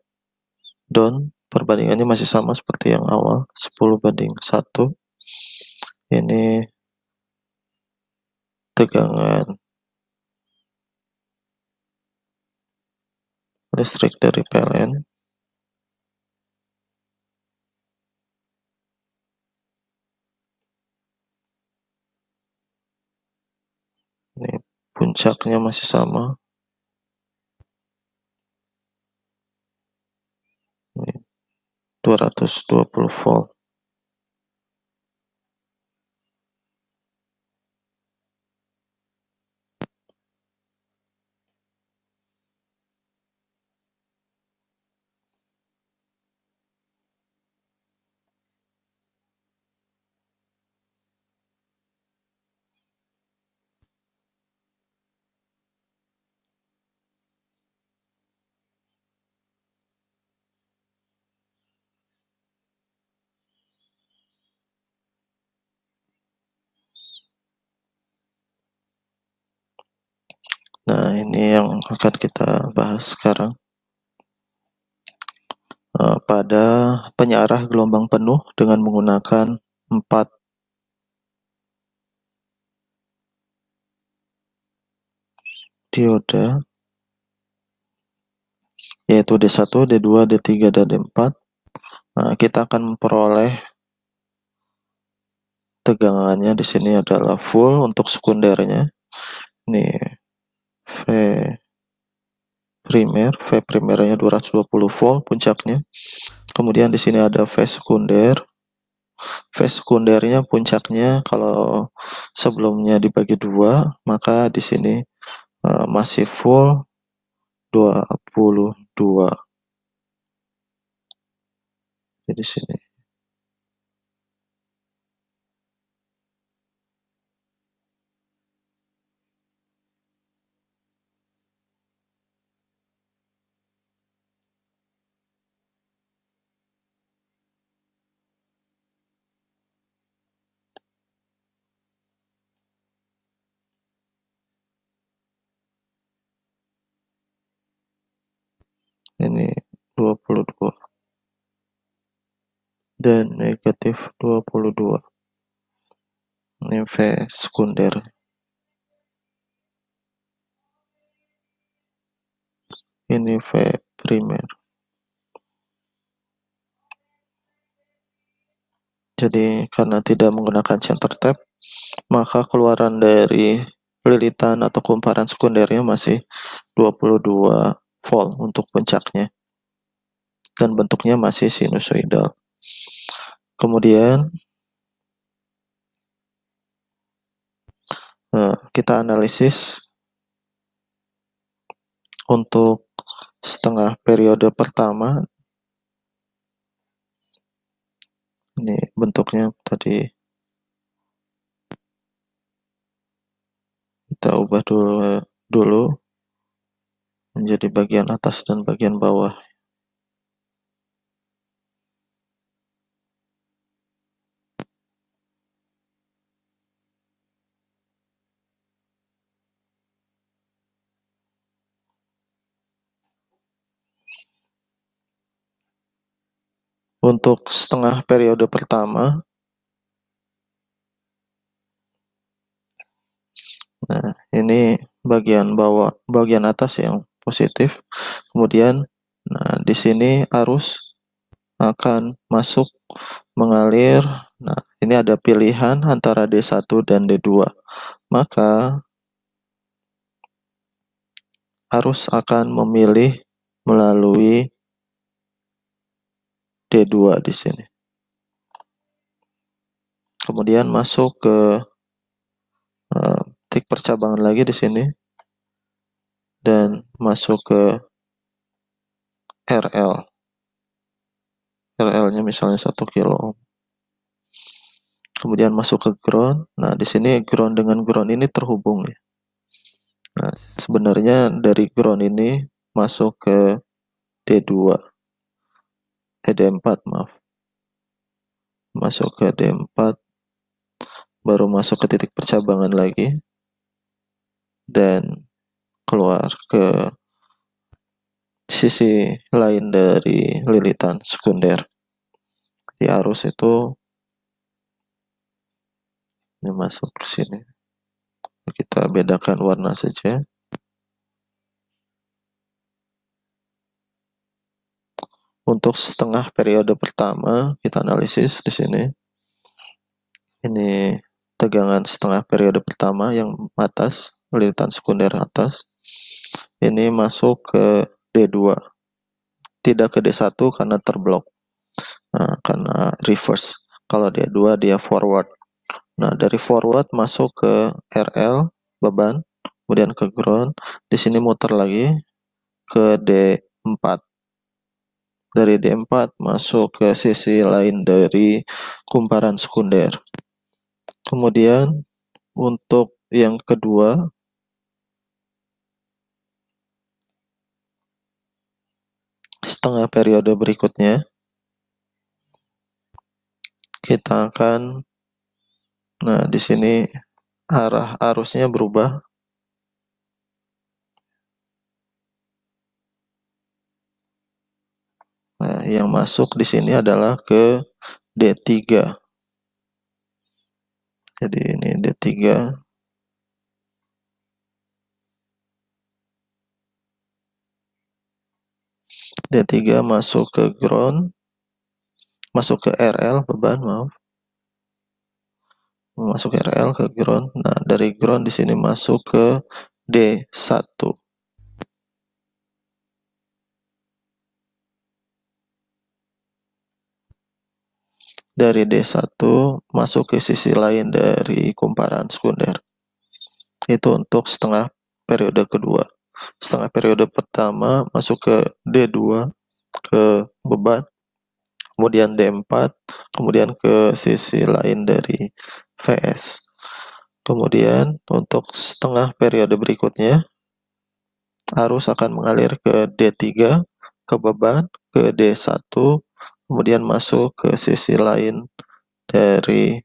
[SPEAKER 1] down. Perbandingannya masih sama seperti yang awal, 10:1. Ini tegangan listrik dari PLN. Ini puncaknya masih sama. Ini 220 volt. Nah, ini yang akan kita bahas sekarang. Pada penyarah gelombang penuh dengan menggunakan 4 dioda, yaitu D1, D2, D3, dan D4. Nah, kita akan memperoleh tegangannya di sini adalah full untuk sekundernya. Ini V primer, V primernya 220 volt puncaknya. Kemudian di sini ada V sekunder. V sekundernya puncaknya kalau sebelumnya dibagi 2, maka di sini masih full 22. Jadi sini ini 22 dan negatif 22. Ini V sekunder. Ini V primer. Jadi karena tidak menggunakan center tap, maka keluaran dari lilitan atau kumparan sekundernya masih 22 volt untuk puncaknya. Dan bentuknya masih sinusoidal. Kemudian kita analisis untuk setengah periode pertama. Ini bentuknya tadi kita ubah dulu menjadi bagian atas dan bagian bawah. Untuk setengah periode pertama, nah ini bagian bawah, bagian atas yang positif. Kemudian, nah di sini arus akan masuk mengalir. Nah, ini ada pilihan antara D1 dan D2. Maka arus akan memilih melalui D2 di sini. Kemudian masuk ke titik percabangan lagi di sini dan masuk ke RL. RL-nya misalnya 1 kilo ohm. Kemudian masuk ke ground. Nah, di sini ground dengan ground ini terhubung ya. Nah, sebenarnya dari ground ini masuk ke D2. D4, maaf. Masuk ke D4, baru masuk ke titik percabangan lagi dan keluar ke sisi lain dari lilitan sekunder. Di arus itu ini masuk ke sini. Kita bedakan warna saja. Untuk setengah periode pertama kita analisis di sini. Ini tegangan setengah periode pertama yang atas, lilitan sekunder atas. Ini masuk ke D2. Tidak ke D1 karena terblok. Nah, karena reverse. Kalau D2 dia forward. Nah, dari forward masuk ke RL beban, kemudian ke ground. Di sini muter lagi ke D4. Dari D4 masuk ke sisi lain dari kumparan sekunder. Kemudian untuk yang kedua, setengah periode berikutnya, kita akan, nah di sini arah arusnya berubah. Nah, yang masuk di sini adalah ke D3. Jadi ini D3. D3 masuk ke ground, masuk ke RL beban, maaf. Masuk ke RL ke ground. Nah, dari ground di sini masuk ke D1. dari D1 masuk ke sisi lain dari kumparan sekunder. Itu untuk setengah periode kedua. Setengah periode pertama masuk ke D2 ke beban, kemudian D4, kemudian ke sisi lain dari VS. Kemudian untuk setengah periode berikutnya arus akan mengalir ke D3 ke beban, ke D1, kemudian masuk ke sisi lain dari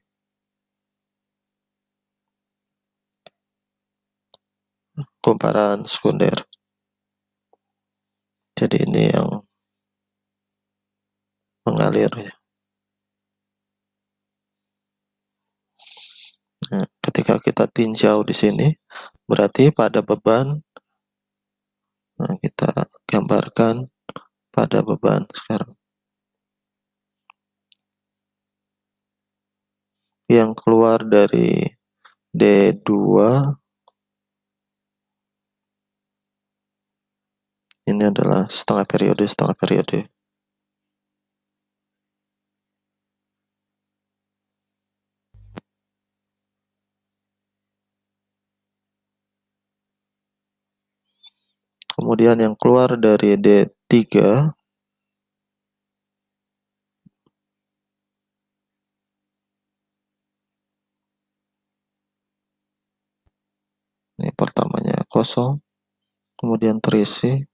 [SPEAKER 1] kumparan sekunder. Jadi ini yang mengalir ya. Nah, ketika kita tinjau di sini, berarti pada beban, nah kita gambarkan pada beban sekarang. Yang keluar dari D2 ini adalah setengah periode. Kemudian yang keluar dari D3 ini pertamanya kosong, kemudian terisi,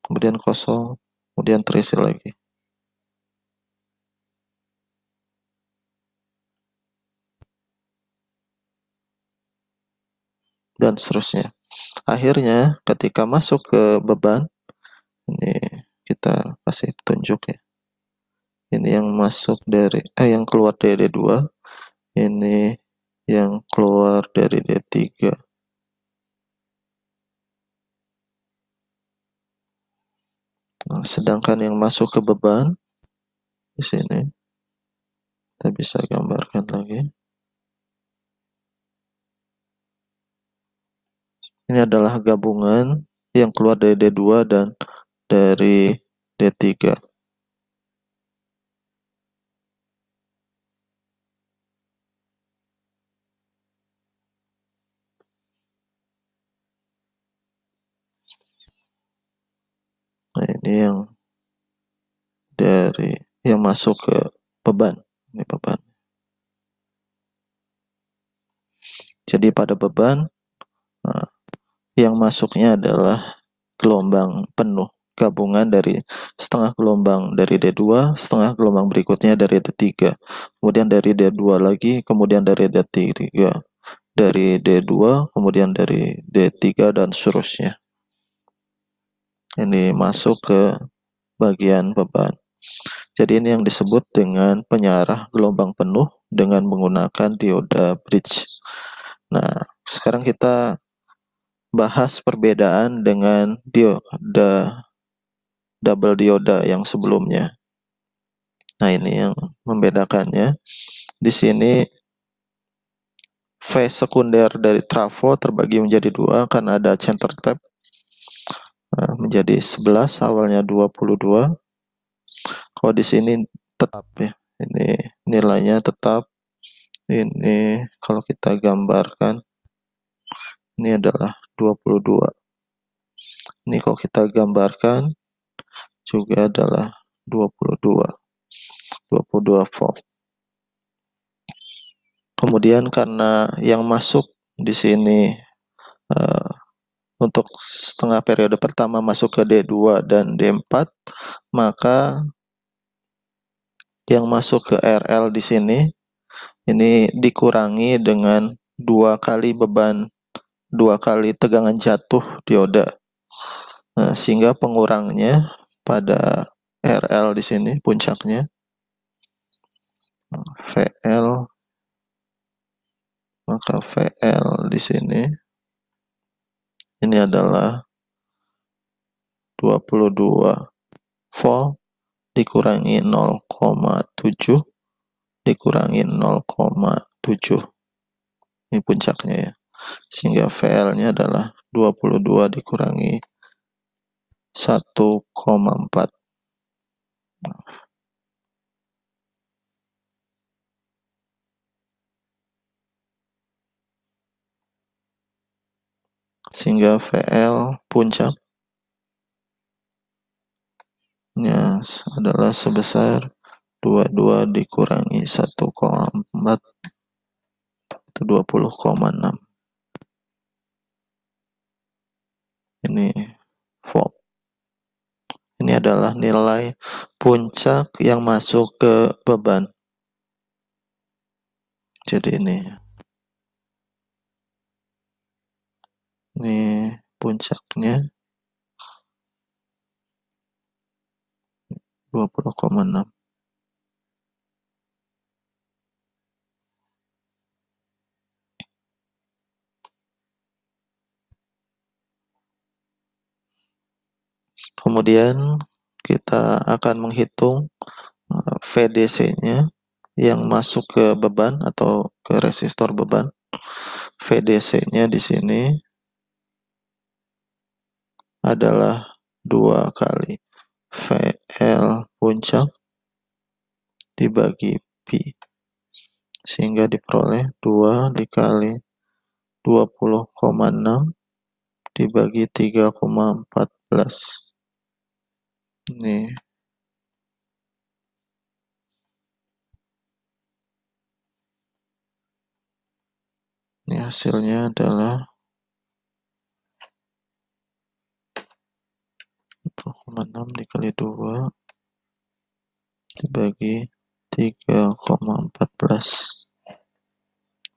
[SPEAKER 1] kemudian kosong, kemudian terisi lagi. Dan seterusnya. Akhirnya ketika masuk ke beban, ini kita kasih tunjuk ya. Ini yang masuk dari yang keluar dari D2, ini yang keluar dari D3. Nah, sedangkan yang masuk ke beban di sini kita bisa gambarkan lagi. Ini adalah gabungan yang keluar dari D2 dan dari D3. Nah, ini yang dari yang masuk ke beban. Ini beban. Jadi pada beban yang masuknya adalah gelombang penuh, gabungan dari setengah gelombang dari D2, setengah gelombang berikutnya dari D3, kemudian dari D2 lagi, kemudian dari D3, dari D2, kemudian dari D3 dan seterusnya. Ini masuk ke bagian beban. Jadi ini yang disebut dengan penyarah gelombang penuh dengan menggunakan dioda bridge. Nah, sekarang kita bahas perbedaan dengan dioda double dioda yang sebelumnya. Nah, ini yang membedakannya. Di sini phase sekunder dari trafo terbagi menjadi dua karena ada center tap. Nah, menjadi 11, awalnya 22. Kalau di sini tetap ya. Ini nilainya tetap. Ini kalau kita gambarkan ini adalah 22. Ini kalau kita gambarkan juga adalah 22 volt. Kemudian karena yang masuk di sini untuk setengah periode pertama masuk ke D2 dan D4, maka yang masuk ke RL di sini ini dikurangi dengan 2 kali beban, 2 kali tegangan jatuh dioda. Nah, sehingga pengurangnya pada RL di sini puncaknya VL, maka VL di sini ini adalah 22 volt dikurangi 0,7 dikurangi 0,7. Ini puncaknya ya. Sehingga VL-nya adalah 22 dikurangi 1,4. sehingga VL puncaknya adalah sebesar 22 dikurangi 1,4 itu 20,6. Ini volt. Ini adalah nilai puncak yang masuk ke beban. Jadi ini puncaknya 20,6. Kemudian kita akan menghitung VDC-nya yang masuk ke beban atau ke resistor beban. VDC-nya di sini adalah 2 kali VL puncak dibagi pi, sehingga diperoleh 2 dikali 20,6 dibagi 3,14. Ini hasilnya adalah 20,6 dikali 2 dibagi 3,14.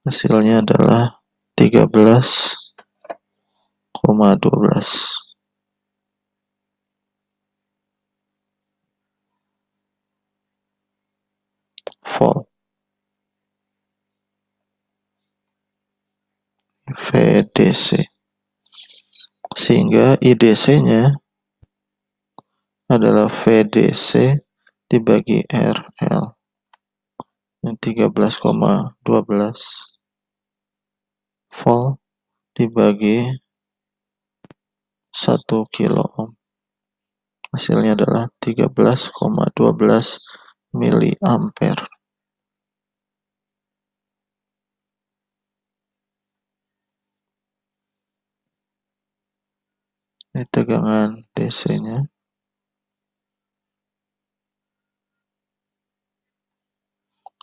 [SPEAKER 1] Hasilnya adalah 13,12 volt. VDC, sehingga IDC-nya adalah VDC dibagi RL yang 13,12 volt dibagi 1 kilo ohm. Hasilnya adalah 13,12 miliampere. Ini tegangan DC-nya.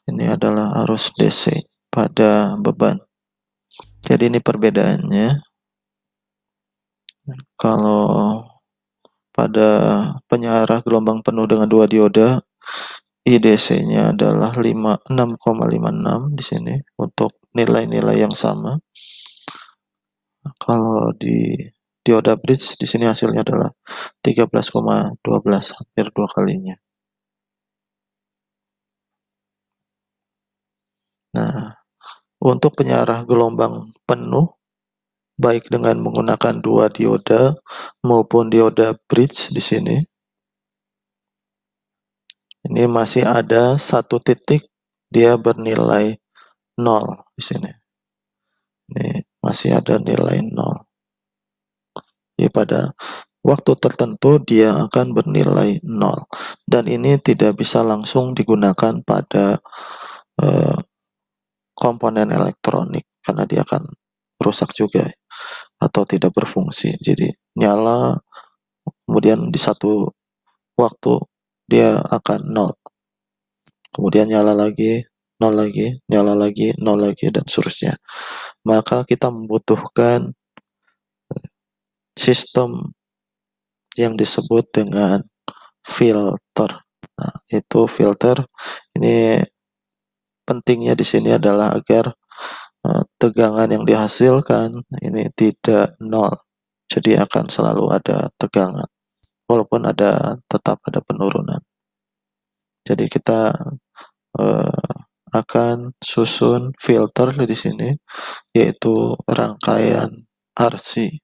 [SPEAKER 1] Ini adalah arus DC pada beban. Jadi ini perbedaannya. Kalau pada penyiarah gelombang penuh dengan 2 dioda, IDC-nya adalah 6,56 di sini untuk nilai-nilai yang sama. Kalau di dioda bridge di sini hasilnya adalah 13,12, hampir 2 kalinya. Nah, untuk penyiarah gelombang penuh baik dengan menggunakan 2 dioda maupun dioda bridge di sini, ini masih ada 1 titik dia bernilai 0 di sini. Ini masih ada nilai 0. Ya, pada waktu tertentu dia akan bernilai 0. Dan ini tidak bisa langsung digunakan pada komponen elektronik karena dia akan rusak juga atau tidak berfungsi. Jadi nyala, kemudian di satu waktu dia akan 0. Kemudian nyala lagi, 0 lagi, nyala lagi, 0 lagi, dan seterusnya. Maka kita membutuhkan sistem yang disebut dengan filter. Nah, itu filter. Ini pentingnya di sini adalah agar tegangan yang dihasilkan ini tidak 0. Jadi akan selalu ada tegangan, walaupun tetap ada penurunan. Jadi kita akan susun filter di sini, yaitu rangkaian RC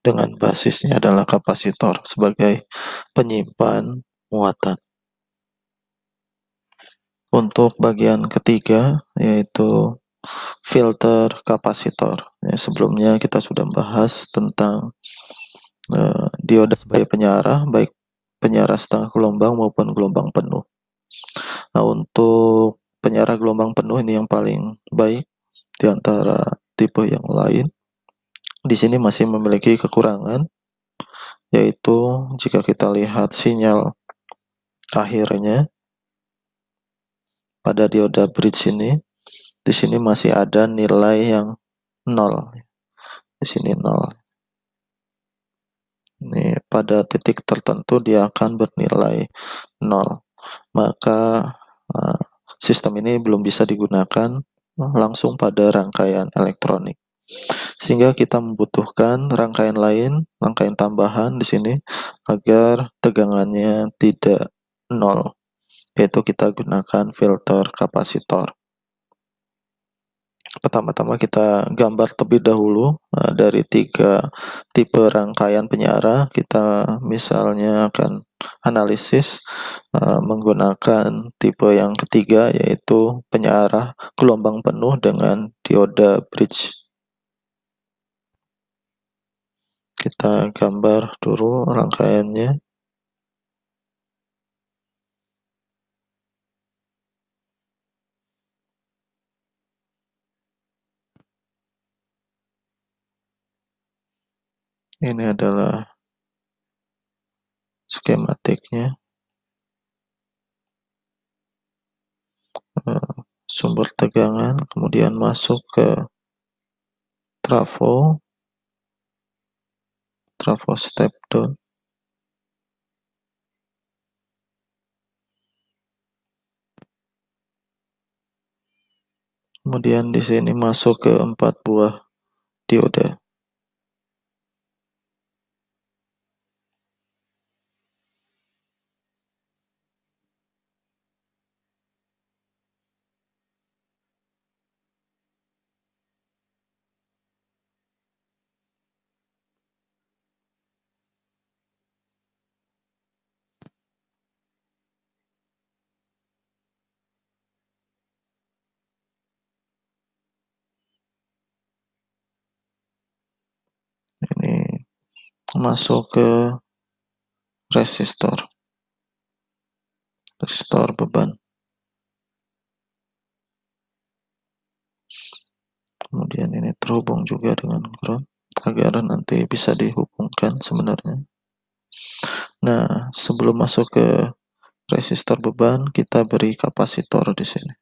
[SPEAKER 1] dengan basisnya adalah kapasitor sebagai penyimpan muatan. Untuk bagian ketiga yaitu filter kapasitor. Ya, sebelumnya kita sudah bahas tentang dioda sebagai penyiarah, baik penyiarah setengah gelombang maupun gelombang penuh. Nah, untuk penyiarah gelombang penuh ini yang paling baik di antara tipe yang lain. di sini masih memiliki kekurangan, yaitu jika kita lihat sinyal akhirnya pada dioda bridge ini, di sini masih ada nilai yang 0. Di sini 0. Ini pada titik tertentu dia akan bernilai 0. Maka sistem ini belum bisa digunakan langsung pada rangkaian elektronik. Sehingga kita membutuhkan rangkaian lain, rangkaian tambahan di sini agar tegangannya tidak 0, yaitu kita gunakan filter kapasitor. Pertama-tama kita gambar terlebih dahulu dari 3 tipe rangkaian penyara. Kita misalnya akan analisis menggunakan tipe yang ketiga, yaitu penyara gelombang penuh dengan dioda bridge. Kita gambar dulu rangkaiannya. Ini adalah skematiknya. Sumber tegangan, kemudian masuk ke trafo step down. Kemudian di sini masuk ke 4 buah dioda. Ini masuk ke resistor beban. Kemudian ini terhubung juga dengan ground agar nanti bisa dihubungkan sebenarnya. Nah, sebelum masuk ke resistor beban, kita beri kapasitor di sini.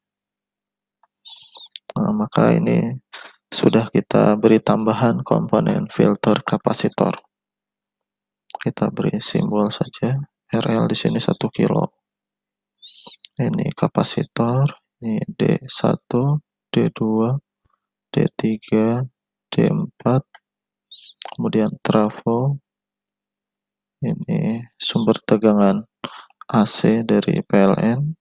[SPEAKER 1] Nah, maka ini sudah kita beri tambahan komponen filter kapasitor. Kita beri simbol saja. RL di sini 1 kilo. Ini kapasitor, ini D1, D2, D3, D4, kemudian trafo. Ini sumber tegangan AC dari PLN.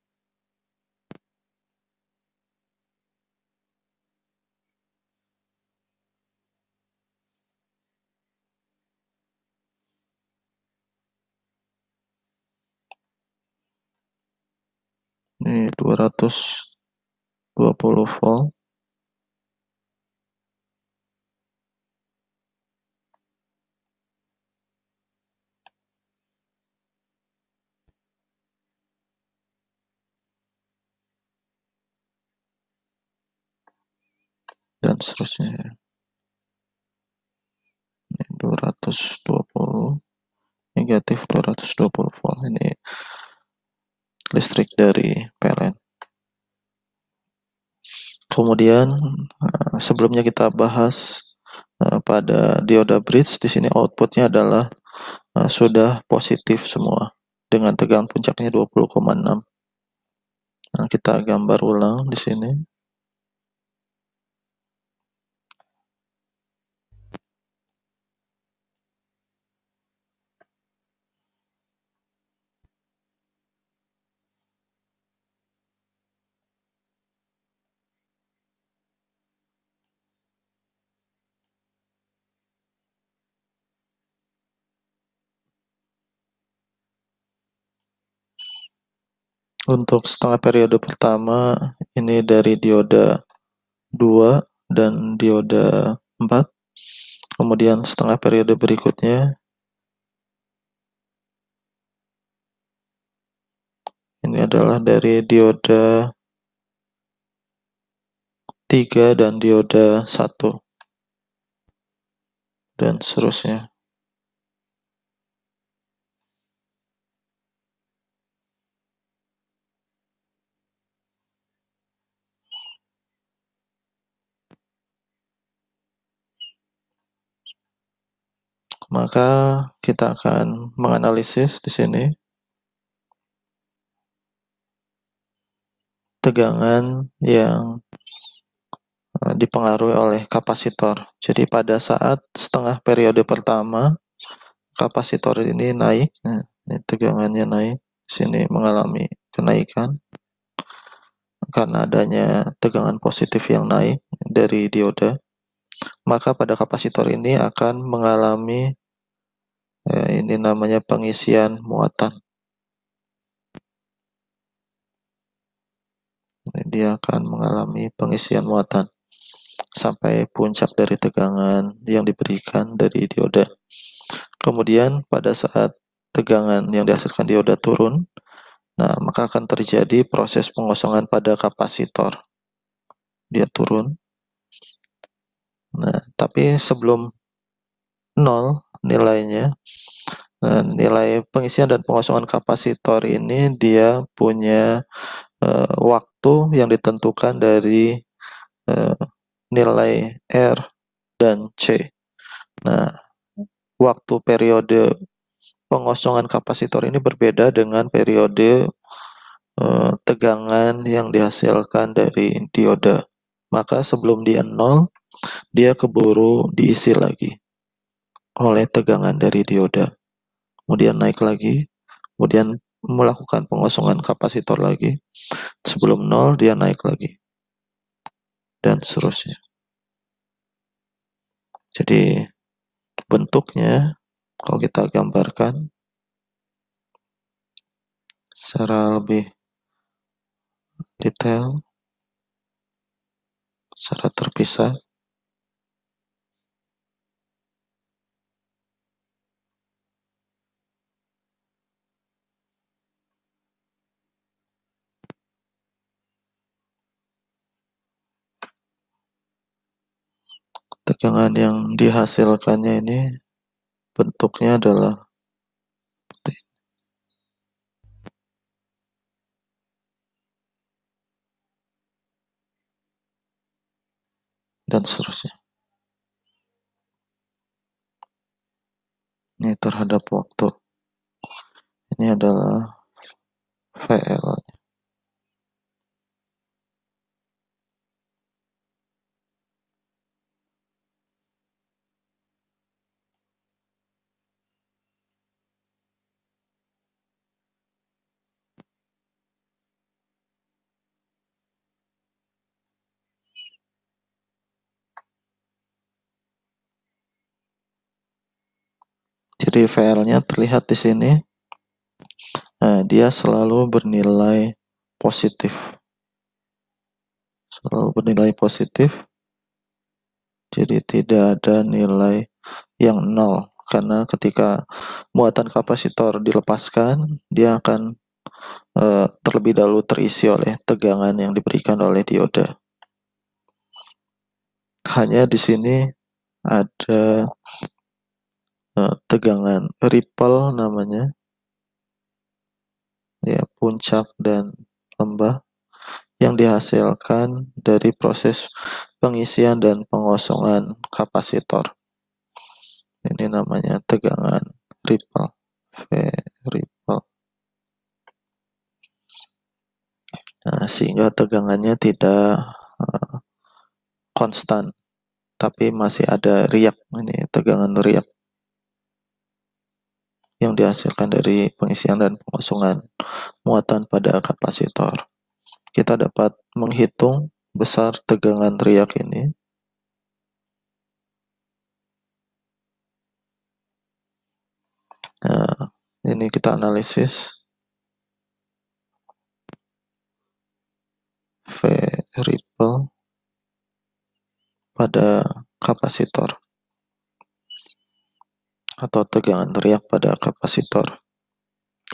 [SPEAKER 1] Ini 220 volt. Dan seterusnya. Ini 220 negatif 220 volt. Ini listrik dari PLN. Kemudian sebelumnya kita bahas pada dioda bridge, di sini outputnya adalah sudah positif semua dengan tegangan puncaknya 20,6. Nah, kita gambar ulang di sini. Untuk setengah periode pertama, ini dari dioda 2 dan dioda 4. Kemudian setengah periode berikutnya, ini adalah dari dioda 3 dan dioda 1. dan seterusnya. Maka kita akan menganalisis di sini tegangan yang dipengaruhi oleh kapasitor. Jadi pada saat setengah periode pertama kapasitor ini naik, nah, ini tegangannya naik, sini mengalami kenaikan karena adanya tegangan positif yang naik dari dioda. Maka pada kapasitor ini akan mengalami ini namanya pengisian muatan. Dia akan mengalami pengisian muatan sampai puncak dari tegangan yang diberikan dari dioda. Kemudian pada saat tegangan yang dihasilkan dioda turun, nah maka akan terjadi proses pengosongan pada kapasitor. Dia turun. Nah, tapi sebelum 0 nilainya, nah, nilai pengisian dan pengosongan kapasitor ini dia punya waktu yang ditentukan dari nilai R dan C. Nah, waktu periode pengosongan kapasitor ini berbeda dengan periode tegangan yang dihasilkan dari dioda. Maka sebelum dia 0, dia keburu diisi lagi oleh tegangan dari dioda. Kemudian naik lagi, kemudian melakukan pengosongan kapasitor lagi. Sebelum 0, dia naik lagi. Dan seterusnya. Jadi bentuknya kalau kita gambarkan secara lebih detail, secara terpisah, tegangan yang dihasilkannya ini bentuknya adalah dan seterusnya. Ini terhadap waktu. Ini adalah VL. Jadi VL-nya terlihat di sini. Nah, dia selalu bernilai positif. Selalu bernilai positif. Jadi tidak ada nilai yang 0. Karena ketika muatan kapasitor dilepaskan, dia akan terlebih dahulu terisi oleh tegangan yang diberikan oleh dioda. Hanya di sini ada tegangan ripple namanya, ya, puncak dan lembah yang dihasilkan dari proses pengisian dan pengosongan kapasitor. Ini namanya tegangan ripple, V ripple. Nah, sehingga tegangannya tidak konstan, tapi masih ada riak. Ini tegangan riak yang dihasilkan dari pengisian dan pengosongan muatan pada kapasitor. Kita dapat menghitung besar tegangan riak ini. Nah, ini kita analisis V ripple pada kapasitor atau tegangan riak pada kapasitor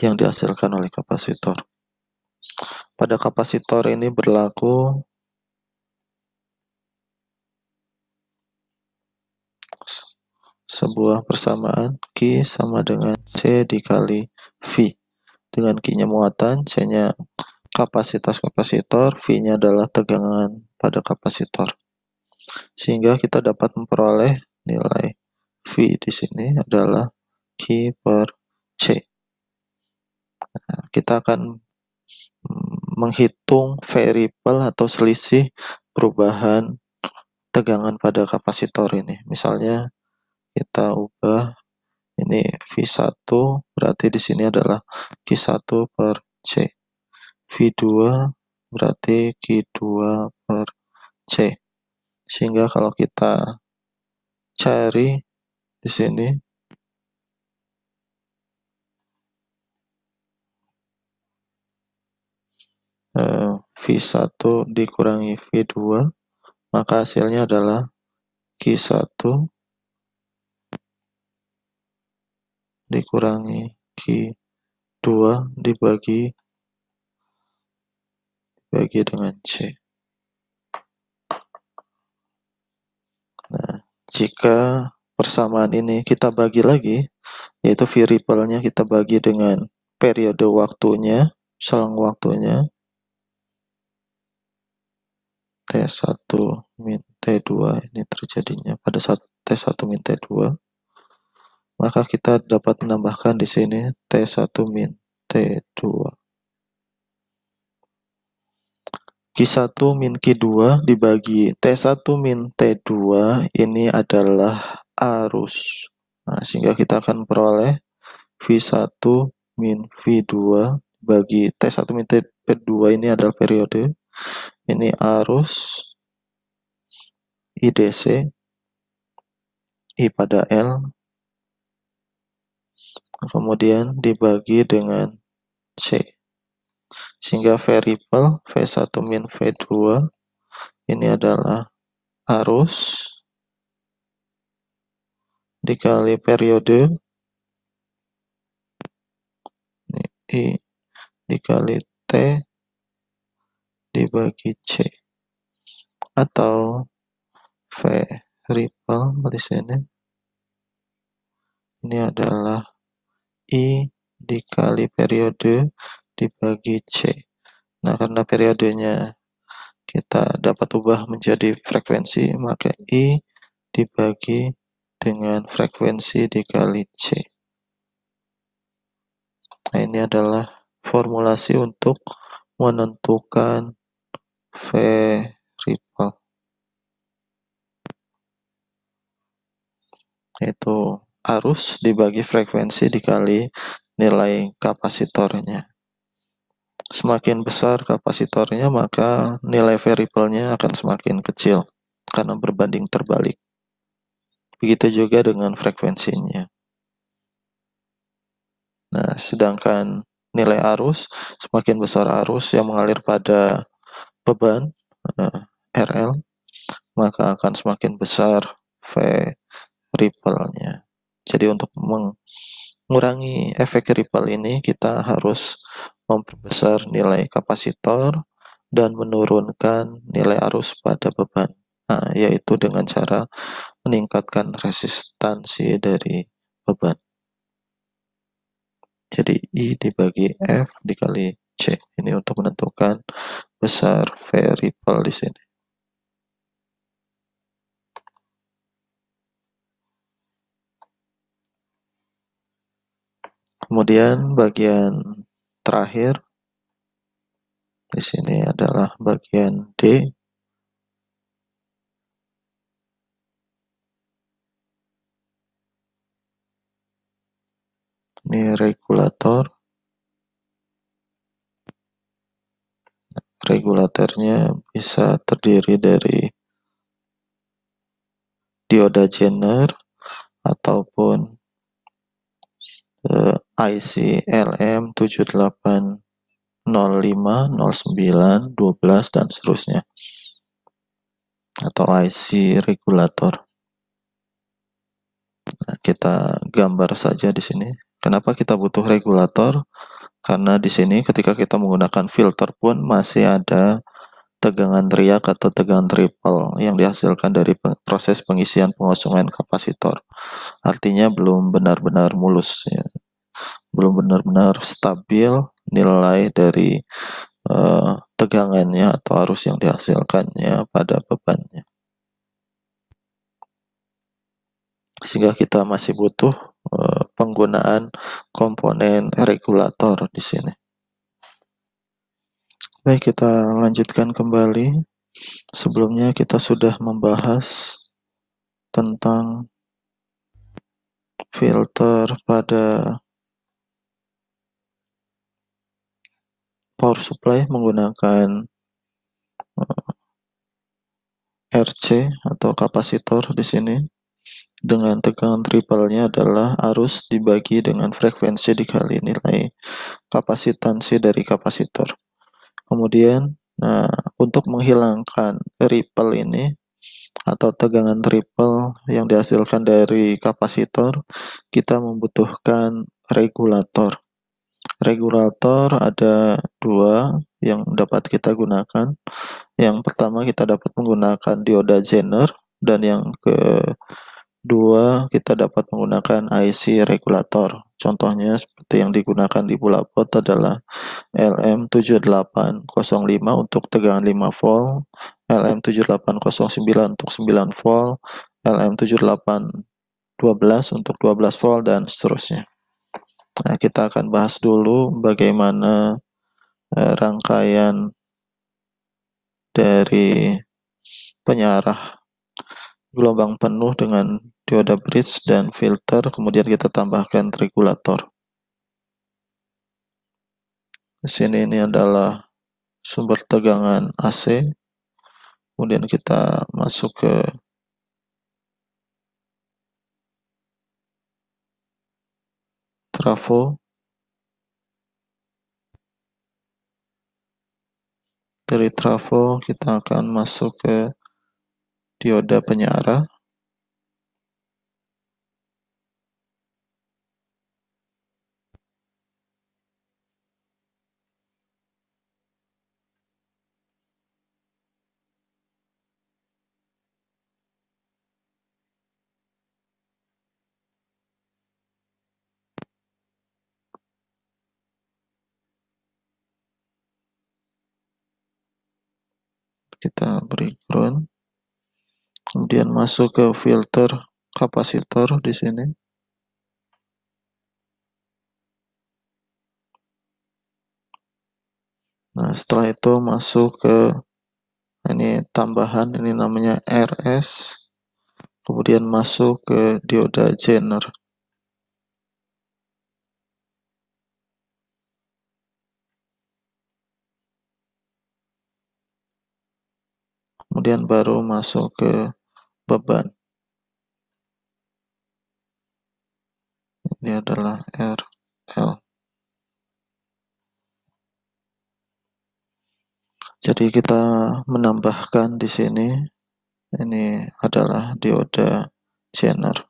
[SPEAKER 1] yang dihasilkan oleh kapasitor. Pada kapasitor ini berlaku sebuah persamaan Q sama dengan C dikali V. Dengan Q-nya muatan, C-nya kapasitas kapasitor, V-nya adalah tegangan pada kapasitor. Sehingga kita dapat memperoleh nilai V di sini adalah Q per C. Nah, kita akan menghitung variabel atau selisih perubahan tegangan pada kapasitor ini. Misalnya kita ubah ini V1, berarti di sini adalah Q1 per C. V2 berarti Q2 per C. Sehingga kalau kita cari di sini V1 dikurangi V2, maka hasilnya adalah Q1 dikurangi Q2 dibagi dengan C. Nah, jika persamaan ini kita bagi lagi, yaitu variabelnya kita bagi dengan periode waktunya, selang waktunya, T1 min T2 ini terjadinya pada saat T1 min T2, maka kita dapat menambahkan di sini T1 min T2. Q1 min Q2 dibagi T1 min T2 ini adalah arus. Nah, sehingga kita akan peroleh V1 min V2 bagi T1 min T2 ini adalah periode. Ini arus IDC, I pada L, kemudian dibagi dengan C. Sehingga variabel V1 min V2 ini adalah arus dikali periode I dikali T dibagi C, atau variabel di sini ini adalah I dikali periode dibagi C. Nah, karena periodenya kita dapat ubah menjadi frekuensi, maka I dibagi dengan frekuensi dikali C. Nah, ini adalah formulasi untuk menentukan variabel, yaitu arus dibagi frekuensi dikali nilai kapasitornya. Semakin besar kapasitornya, maka nilai variabelnya akan semakin kecil karena berbanding terbalik. Begitu juga dengan frekuensinya. Nah, sedangkan nilai arus, semakin besar arus yang mengalir pada beban RL, maka akan semakin besar variabelnya. Jadi untuk mengurangi efek ripple ini, kita harus memperbesar nilai kapasitor dan menurunkan nilai arus pada beban. Nah, yaitu dengan cara meningkatkan resistansi dari beban. Jadi I dibagi F dikali C. Ini untuk menentukan besar variabel di sini. Kemudian bagian terakhir di sini adalah bagian D. Ini regulator. Regulatornya bisa terdiri dari dioda Zener ataupun IC LM 7805, 09, 12 dan seterusnya, atau IC regulator. Nah, kita gambar saja di sini. Kenapa kita butuh regulator? Karena di sini ketika kita menggunakan filter pun masih ada tegangan teriak atau tegangan ripple yang dihasilkan dari proses pengisian pengosongan kapasitor. Artinya belum benar-benar mulus ya. Belum benar-benar stabil nilai dari tegangannya atau arus yang dihasilkannya pada bebannya. Sehingga kita masih butuh penggunaan komponen regulator di sini. Baik, kita lanjutkan kembali. Sebelumnya kita sudah membahas tentang filter pada power supply menggunakan RC atau kapasitor di sini. Dengan tegangan triple-nya adalah arus dibagi dengan frekuensi dikali nilai kapasitansi dari kapasitor. Kemudian, untuk menghilangkan ripple ini atau tegangan triple yang dihasilkan dari kapasitor, kita membutuhkan regulator. Regulator ada dua yang dapat kita gunakan. Yang pertama, kita dapat menggunakan dioda Zener, dan yang kedua, kita dapat menggunakan IC regulator. Contohnya seperti yang digunakan di Bulapot adalah LM7805 untuk tegangan 5 volt, LM7809 untuk 9 volt, LM7812 untuk 12 volt, dan seterusnya. Nah, kita akan bahas dulu bagaimana rangkaian dari penyarah gelombang penuh dengan dioda bridge dan filter, kemudian kita tambahkan regulator. Di sini ini adalah sumber tegangan AC, kemudian kita masuk ke trafo. Dari trafo kita akan masuk ke dioda penyarah. Kita beri ground. Kemudian masuk ke filter kapasitor di sini. Nah, setelah itu masuk ke ini tambahan, ini namanya RS. Kemudian masuk ke dioda Zener. Kemudian baru masuk ke beban. Ini adalah RL. Jadi kita menambahkan di sini, ini adalah dioda Zener.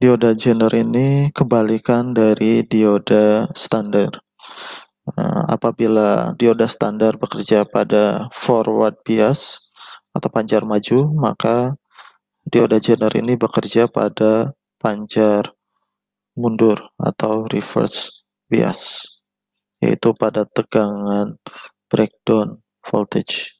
[SPEAKER 1] Dioda Zener ini kebalikan dari dioda standar. Apabila dioda standar bekerja pada forward bias atau pancar maju, maka dioda Zener ini bekerja pada pancar mundur atau reverse bias, yaitu pada tegangan breakdown voltage.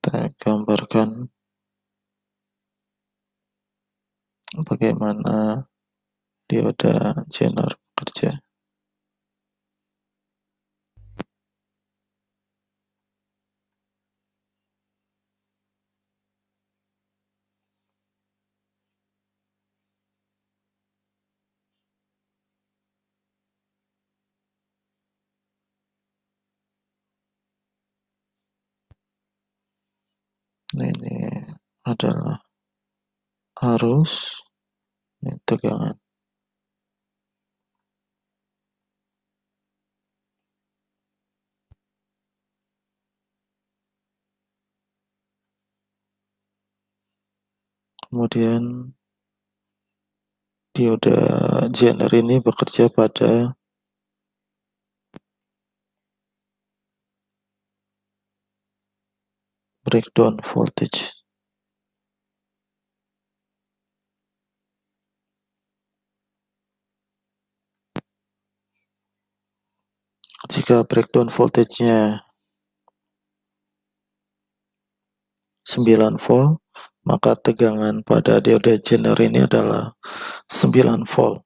[SPEAKER 1] Kita gambarkan bagaimana dioda Zener bekerja. Ini adalah arus, ini tegangan. Kemudian dioda Zener ini bekerja pada breakdown voltage. Jika breakdown voltage-nya 9 volt, maka tegangan pada dioda Zener ini adalah 9 volt.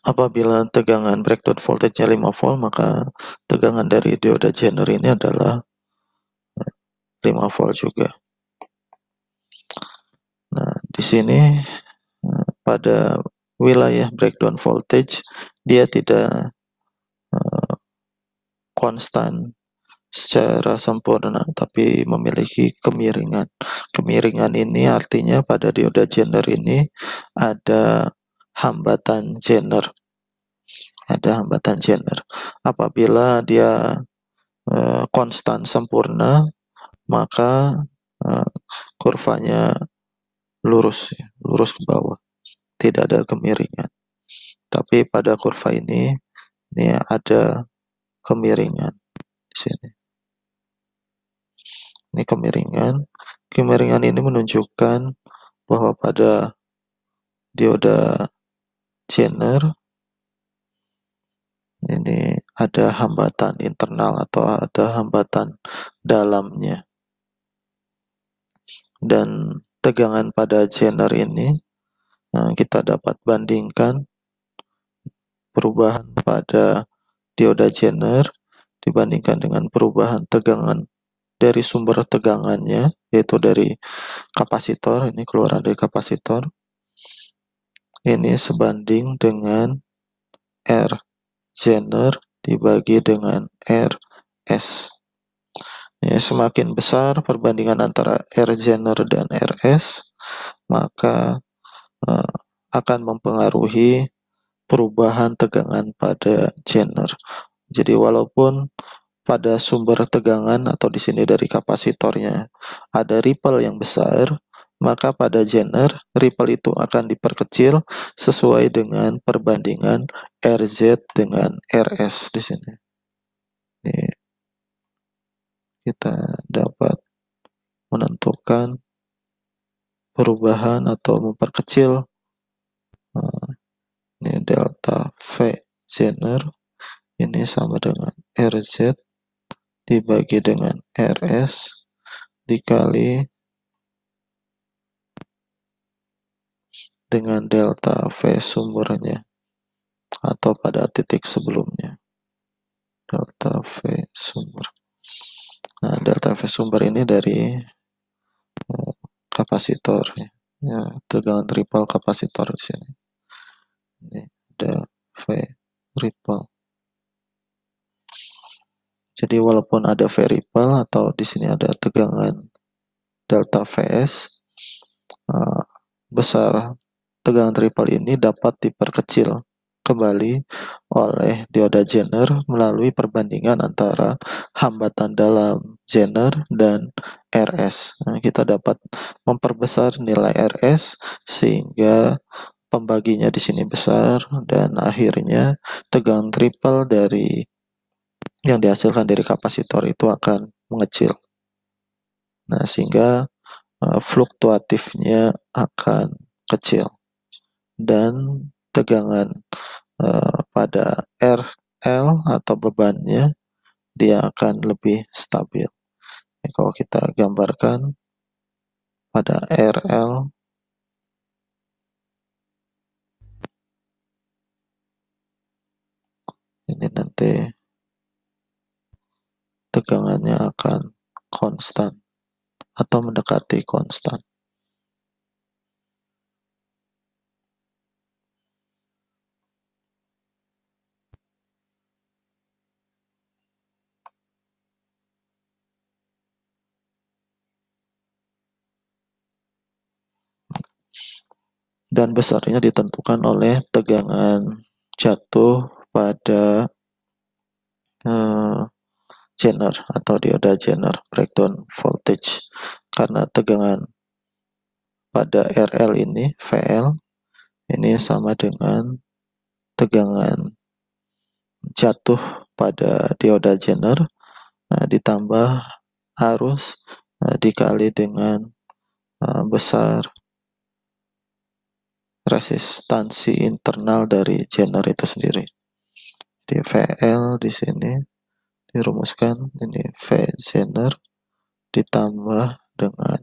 [SPEAKER 1] Apabila tegangan breakdown voltage-nya 5 volt, maka tegangan dari dioda Zener ini adalah 5 volt juga. Nah, di sini pada wilayah breakdown voltage dia tidak konstan secara sempurna, tapi memiliki kemiringan. Kemiringan ini artinya pada dioda Zener ini ada hambatan Zener. Ada hambatan Zener. Apabila dia konstan sempurna, maka kurvanya lurus ke bawah, tidak ada kemiringan. Tapi pada kurva ini ada kemiringan di sini. Ini kemiringan. Kemiringan ini menunjukkan bahwa pada dioda Zener ini ada hambatan internal atau ada hambatan dalamnya. Dan tegangan pada Zener ini kita dapat bandingkan perubahan pada dioda Zener dibandingkan dengan perubahan tegangan dari sumber tegangannya, yaitu dari kapasitor. Ini keluaran dari kapasitor. Ini sebanding dengan R Zener dibagi dengan RS. Semakin besar perbandingan antara R Zener dan RS, maka akan mempengaruhi perubahan tegangan pada Zener. Jadi walaupun pada sumber tegangan atau di sini dari kapasitornya ada ripple yang besar, maka pada Zener ripple itu akan diperkecil sesuai dengan perbandingan RZ dengan RS di sini. Ini kita dapat menentukan perubahan atau memperkecil ini delta V Zener ini sama dengan RZ dibagi dengan RS dikali dengan delta V sumbernya atau pada titik sebelumnya. Delta V sumber. Nah, delta V sumber ini dari kapasitor ya, tegangan ripple kapasitor di sini. Ini ada V ripple. Jadi walaupun ada V ripple atau di sini ada tegangan delta Vs, besar tegangan ripple ini dapat diperkecil kembali oleh dioda Zener melalui perbandingan antara hambatan dalam Zener dan RS. Nah, kita dapat memperbesar nilai RS sehingga pembaginya di sini besar dan akhirnya tegangan ripple dari yang dihasilkan dari kapasitor itu akan mengecil. Nah, sehingga fluktuatifnya akan kecil dan tegangan pada RL atau bebannya dia akan lebih stabil. Kalau kita gambarkan pada RL ini nanti tegangannya akan konstan atau mendekati konstan. Dan besarnya ditentukan oleh tegangan jatuh pada Zener atau dioda Zener breakdown voltage, karena tegangan pada RL ini, VL, ini sama dengan tegangan jatuh pada dioda Zener, ditambah arus dikali dengan besar resistansi internal dari Zener itu sendiri. Di VL di sini dirumuskan ini V Zener ditambah dengan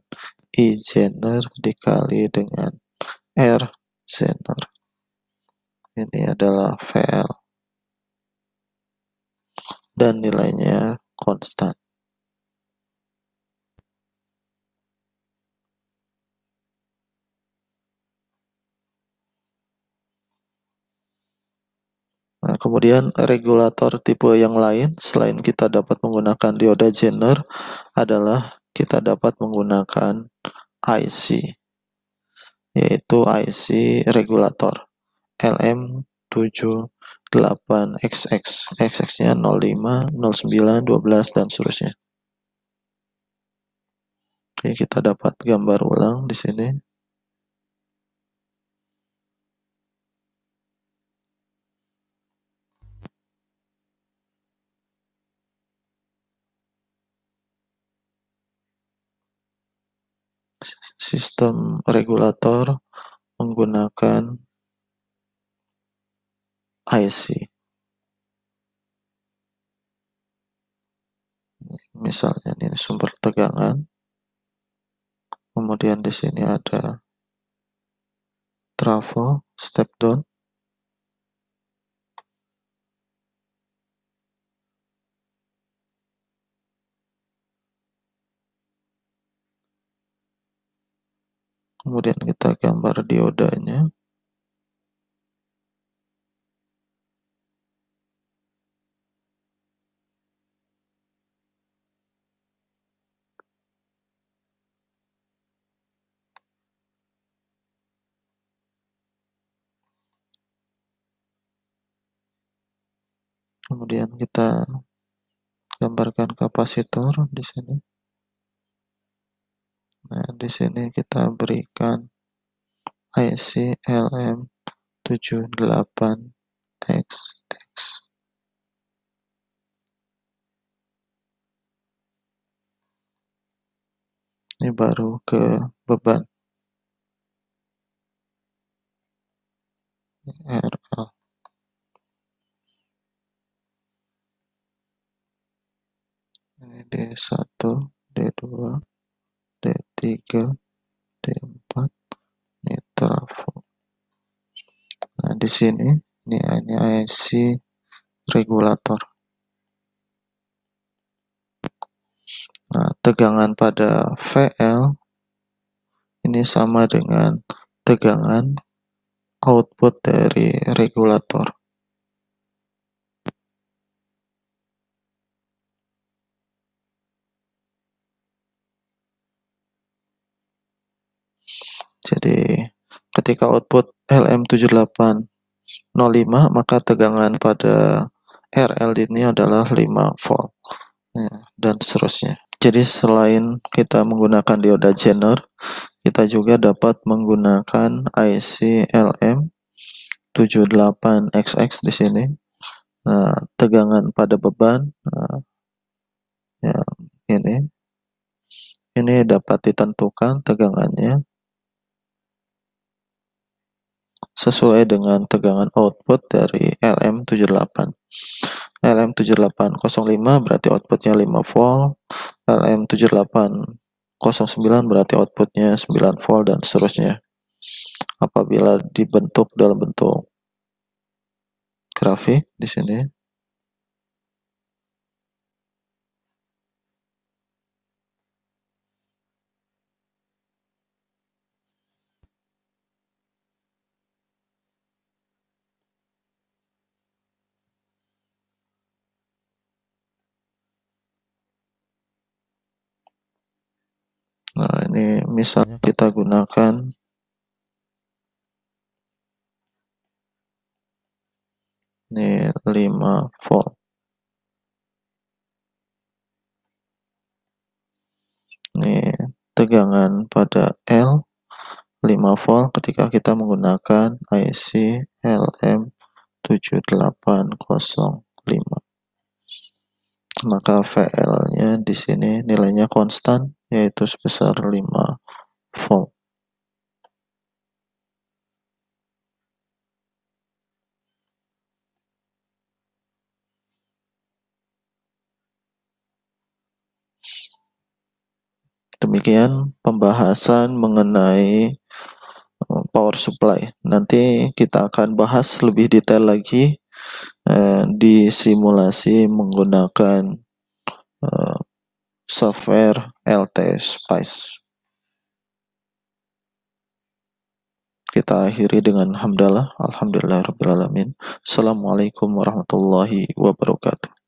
[SPEAKER 1] I Zener dikali dengan R Zener. Ini adalah VL dan nilainya konstan. Nah, kemudian regulator tipe yang lain selain kita dapat menggunakan dioda Zener adalah kita dapat menggunakan IC, yaitu IC regulator LM78XX. XX-nya 05, 09, 12 dan seterusnya. Oke, kita dapat gambar ulang di sini. Sistem regulator menggunakan IC. Misalnya ini sumber tegangan. Kemudian di sini ada trafo, step down. Kemudian kita gambar diodanya. Kemudian kita gambarkan kapasitor di sini. Nah, di sini kita berikan IC LM78XX. Ini baru ke beban RL. Ini D1, D2, D3, D4, ini trafo. Nah, di sini ini IC regulator. Nah, tegangan pada VL ini sama dengan tegangan output dari regulator. Jadi ketika output LM7805 maka tegangan pada RL ini adalah 5 volt ya, dan seterusnya. Jadi selain kita menggunakan dioda Zener, kita juga dapat menggunakan IC LM78XX di sini. Nah, tegangan pada beban ya, ini dapat ditentukan tegangannya sesuai dengan tegangan output dari LM78. LM7805 berarti outputnya 5 volt, LM7809 berarti outputnya 9 volt dan seterusnya. Apabila dibentuk dalam bentuk grafik di sini. Nah, ini misalnya kita gunakan ini 5 volt. Ini tegangan pada L 5 volt ketika kita menggunakan IC LM7805. Maka VL-nya di sini nilainya konstan, yaitu sebesar 5 volt. Demikian pembahasan mengenai power supply. Nanti kita akan bahas lebih detail lagi di simulasi menggunakan software LT-Spice. Kita akhiri dengan hamdalah, alhamdulillahirabbil alamin. Assalamualaikum warahmatullahi wabarakatuh.